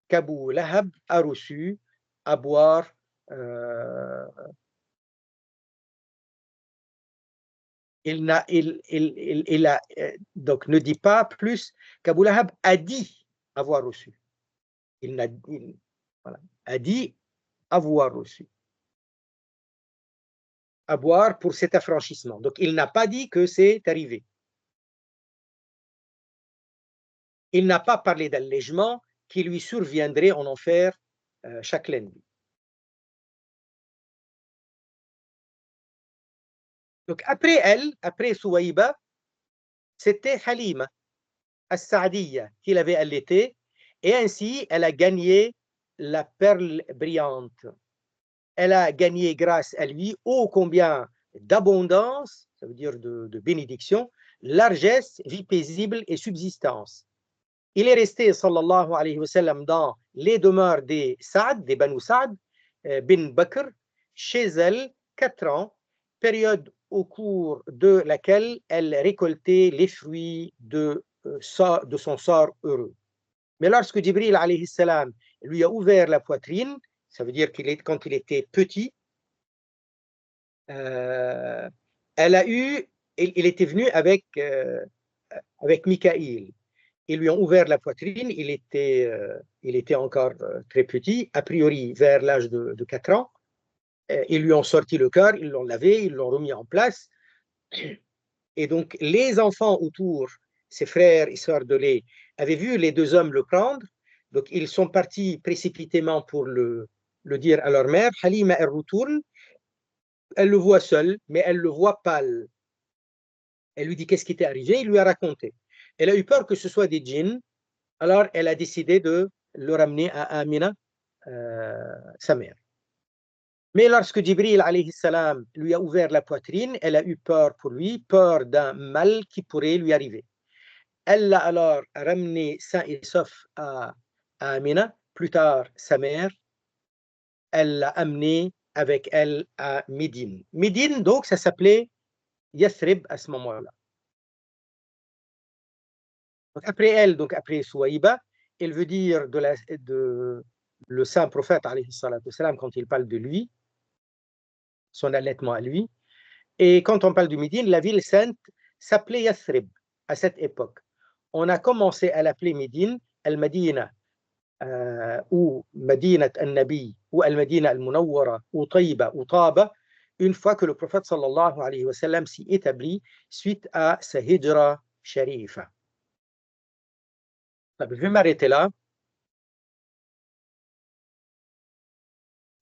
qu'Abu Lahab a reçu à boire donc ne dit pas plus qu'Abu Lahab a dit avoir reçu. Voilà, a dit avoir reçu. À boire pour cet affranchissement. Donc il n'a pas dit que c'est arrivé. Il n'a pas parlé d'allègement qui lui surviendrait en enfer chaque lundi. Donc après elle, après Souaïba, c'était Halima As-Saadiya qui l'avait allaitée, et ainsi elle a gagné la perle brillante. Elle a gagné grâce à lui ô combien d'abondance, ça veut dire de bénédiction, largesse, vie paisible et subsistance. Il est resté, sallallahu alayhi wa sallam, dans les demeures des Saad, des Banu Saad, bin Bakr, chez elle, 4 ans, période au cours de laquelle elle récoltait les fruits de son sort heureux. Mais lorsque Jibril alayhi salam lui a ouvert la poitrine, ça veut dire quand il était petit, il était venu avec Mikaïl. Ils lui ont ouvert la poitrine, il était encore très petit, a priori vers l'âge de 4 ans. Ils lui ont sorti le cœur, ils l'ont lavé, ils l'ont remis en place. Et donc les enfants autour, ses frères et sœurs de lait, avaient vu les 2 hommes le prendre. Donc ils sont partis précipitamment pour le dire à leur mère. Halima, elle retourne, elle le voit seul, mais elle le voit pâle. Elle lui dit qu'est-ce qui t'est arrivé, il lui a raconté. Elle a eu peur que ce soit des djinns, alors elle a décidé de le ramener à Amina, sa mère. Mais lorsque Jibril alayhi salam lui a ouvert la poitrine, elle a eu peur pour lui, peur d'un mal qui pourrait lui arriver. Elle l'a alors ramené sain et sauf à Amina, plus tard sa mère. Elle l'a amené avec elle à Médine. Médine, donc, ça s'appelait Yathrib à ce moment-là. Après elle, donc après Souaïba, elle veut dire de le saint prophète, alayhi salatu wassalam, quand il parle de lui, son allaitement à lui. Et quand on parle de Médine, la ville sainte s'appelait Yathrib à cette époque. On a commencé à l'appeler Médine, Al-Madina, ou Madinat al-Nabi, ou Al-Madina al-Munawwara, ou Taïba, ou Taba, une fois que le prophète sallallahu alayhi wa sallam s'y établit suite à sa hijra sharifa. Je vais m'arrêter là.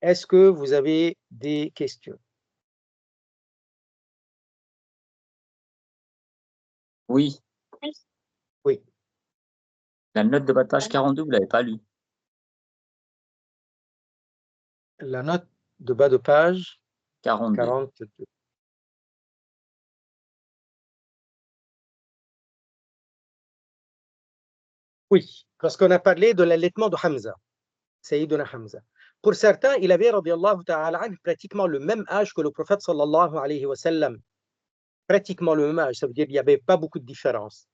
Est-ce que vous avez des questions? Oui. Oui. La note de bas de page 42, vous ne l'avez pas lue. La note de bas de page 42. Oui, parce qu'on a parlé de l'allaitement de Hamza, Sayyiduna Hamza. Pour certains, il avait, radiyallahu ta'ala anhu, pratiquement le même âge que le prophète sallallahu alayhi wa sallam. Pratiquement le même âge, ça veut dire qu'il n'y avait pas beaucoup de différence.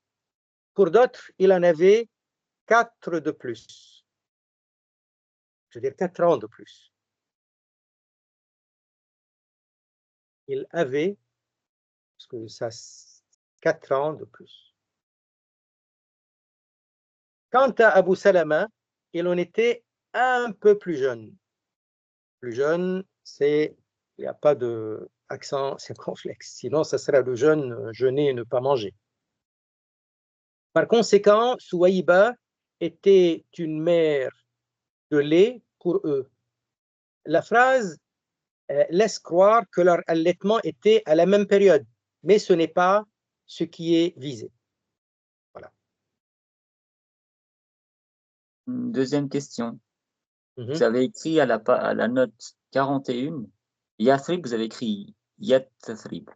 Pour d'autres, il en avait 4 de plus. Je veux dire 4 ans de plus. Il avait, parce que ça, 4 ans de plus. Quant à Abu Salama, il en était un peu plus jeune. Plus jeune, il n'y a pas d'accent circonflexe. Sinon, ça serait le jeune, jeûner et ne pas manger. Par conséquent, Souaïba était une mère de lait pour eux. La phrase laisse croire que leur allaitement était à la même période, mais ce n'est pas ce qui est visé. Voilà. Deuxième question. Mm-hmm. Vous avez écrit à la note 41, Yathrib, vous avez écrit Yathrib.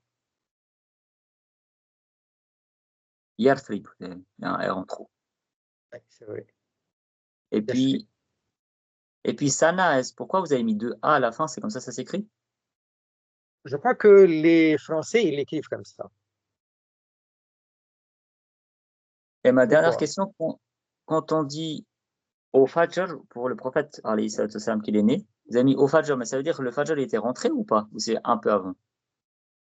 Yathrib, il y a un R en trop. Ouais, c'est vrai. Et puis Sana, pourquoi vous avez mis 2 A à la fin? C'est comme ça s'écrit? Je crois que les Français, ils l'écrivent comme ça. Et ma dernière question, quand on dit au Fajr, pour le prophète, alayhi salatu wassalam, qu'il est né, Vous avez mis au Fajr, mais ça veut dire que le Fajr était rentré ou pas? Ou c'est un peu avant?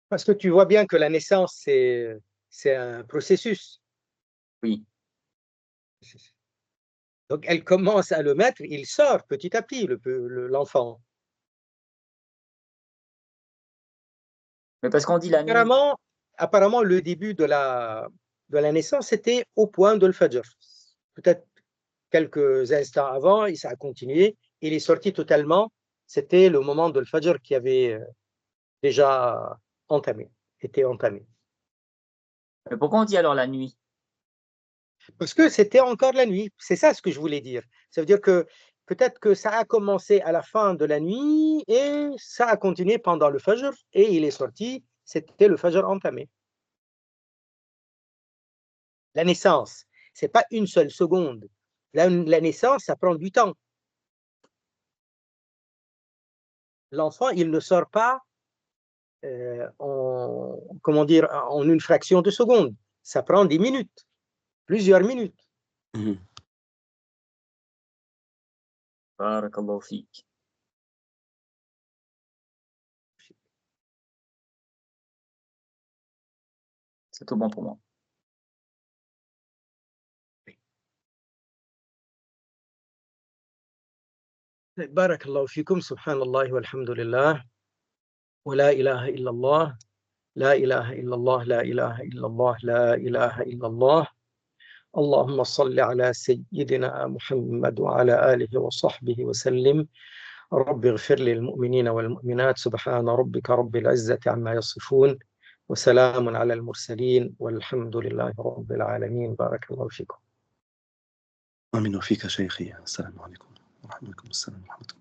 Parce que tu vois bien que la naissance, c'est un processus. Oui. Donc, elle commence à le mettre, il sort petit à petit, l'enfant. Mais parce qu'on dit la nuit. Apparemment, le début de la naissance, c'était au point de le Fajr. Peut-être quelques instants avant, et ça a continué. Il est sorti totalement. C'était le moment de le Fajr qui avait déjà été entamé. Mais pourquoi on dit alors la nuit? Parce que c'était encore la nuit. C'est ça ce que je voulais dire. Ça veut dire que peut-être que ça a commencé à la fin de la nuit et ça a continué pendant le Fajr et il est sorti. C'était le Fajr entamé. La naissance, c'est pas une seule seconde. La naissance, ça prend du temps. L'enfant, il ne sort pas en une fraction de seconde. Ça prend des minutes, plusieurs minutes. Barakallahu fik. C'est tout bon pour moi. بارك الله فيكم سبحان الله والحمد لله ولا إله إلا الله لا إله إلا الله لا إله إلا الله لا إله إلا الله اللهم صل على سيدنا محمد وعلى آله وصحبه وسلم رب اغفر للمؤمنين والمؤمنات سبحان ربك رب العزة عما يصفون وسلام على المرسلين والحمد لله رب العالمين بارك الله فيكم آمين وفيك شيخي السلام عليكم ورحمة الله وبركاته.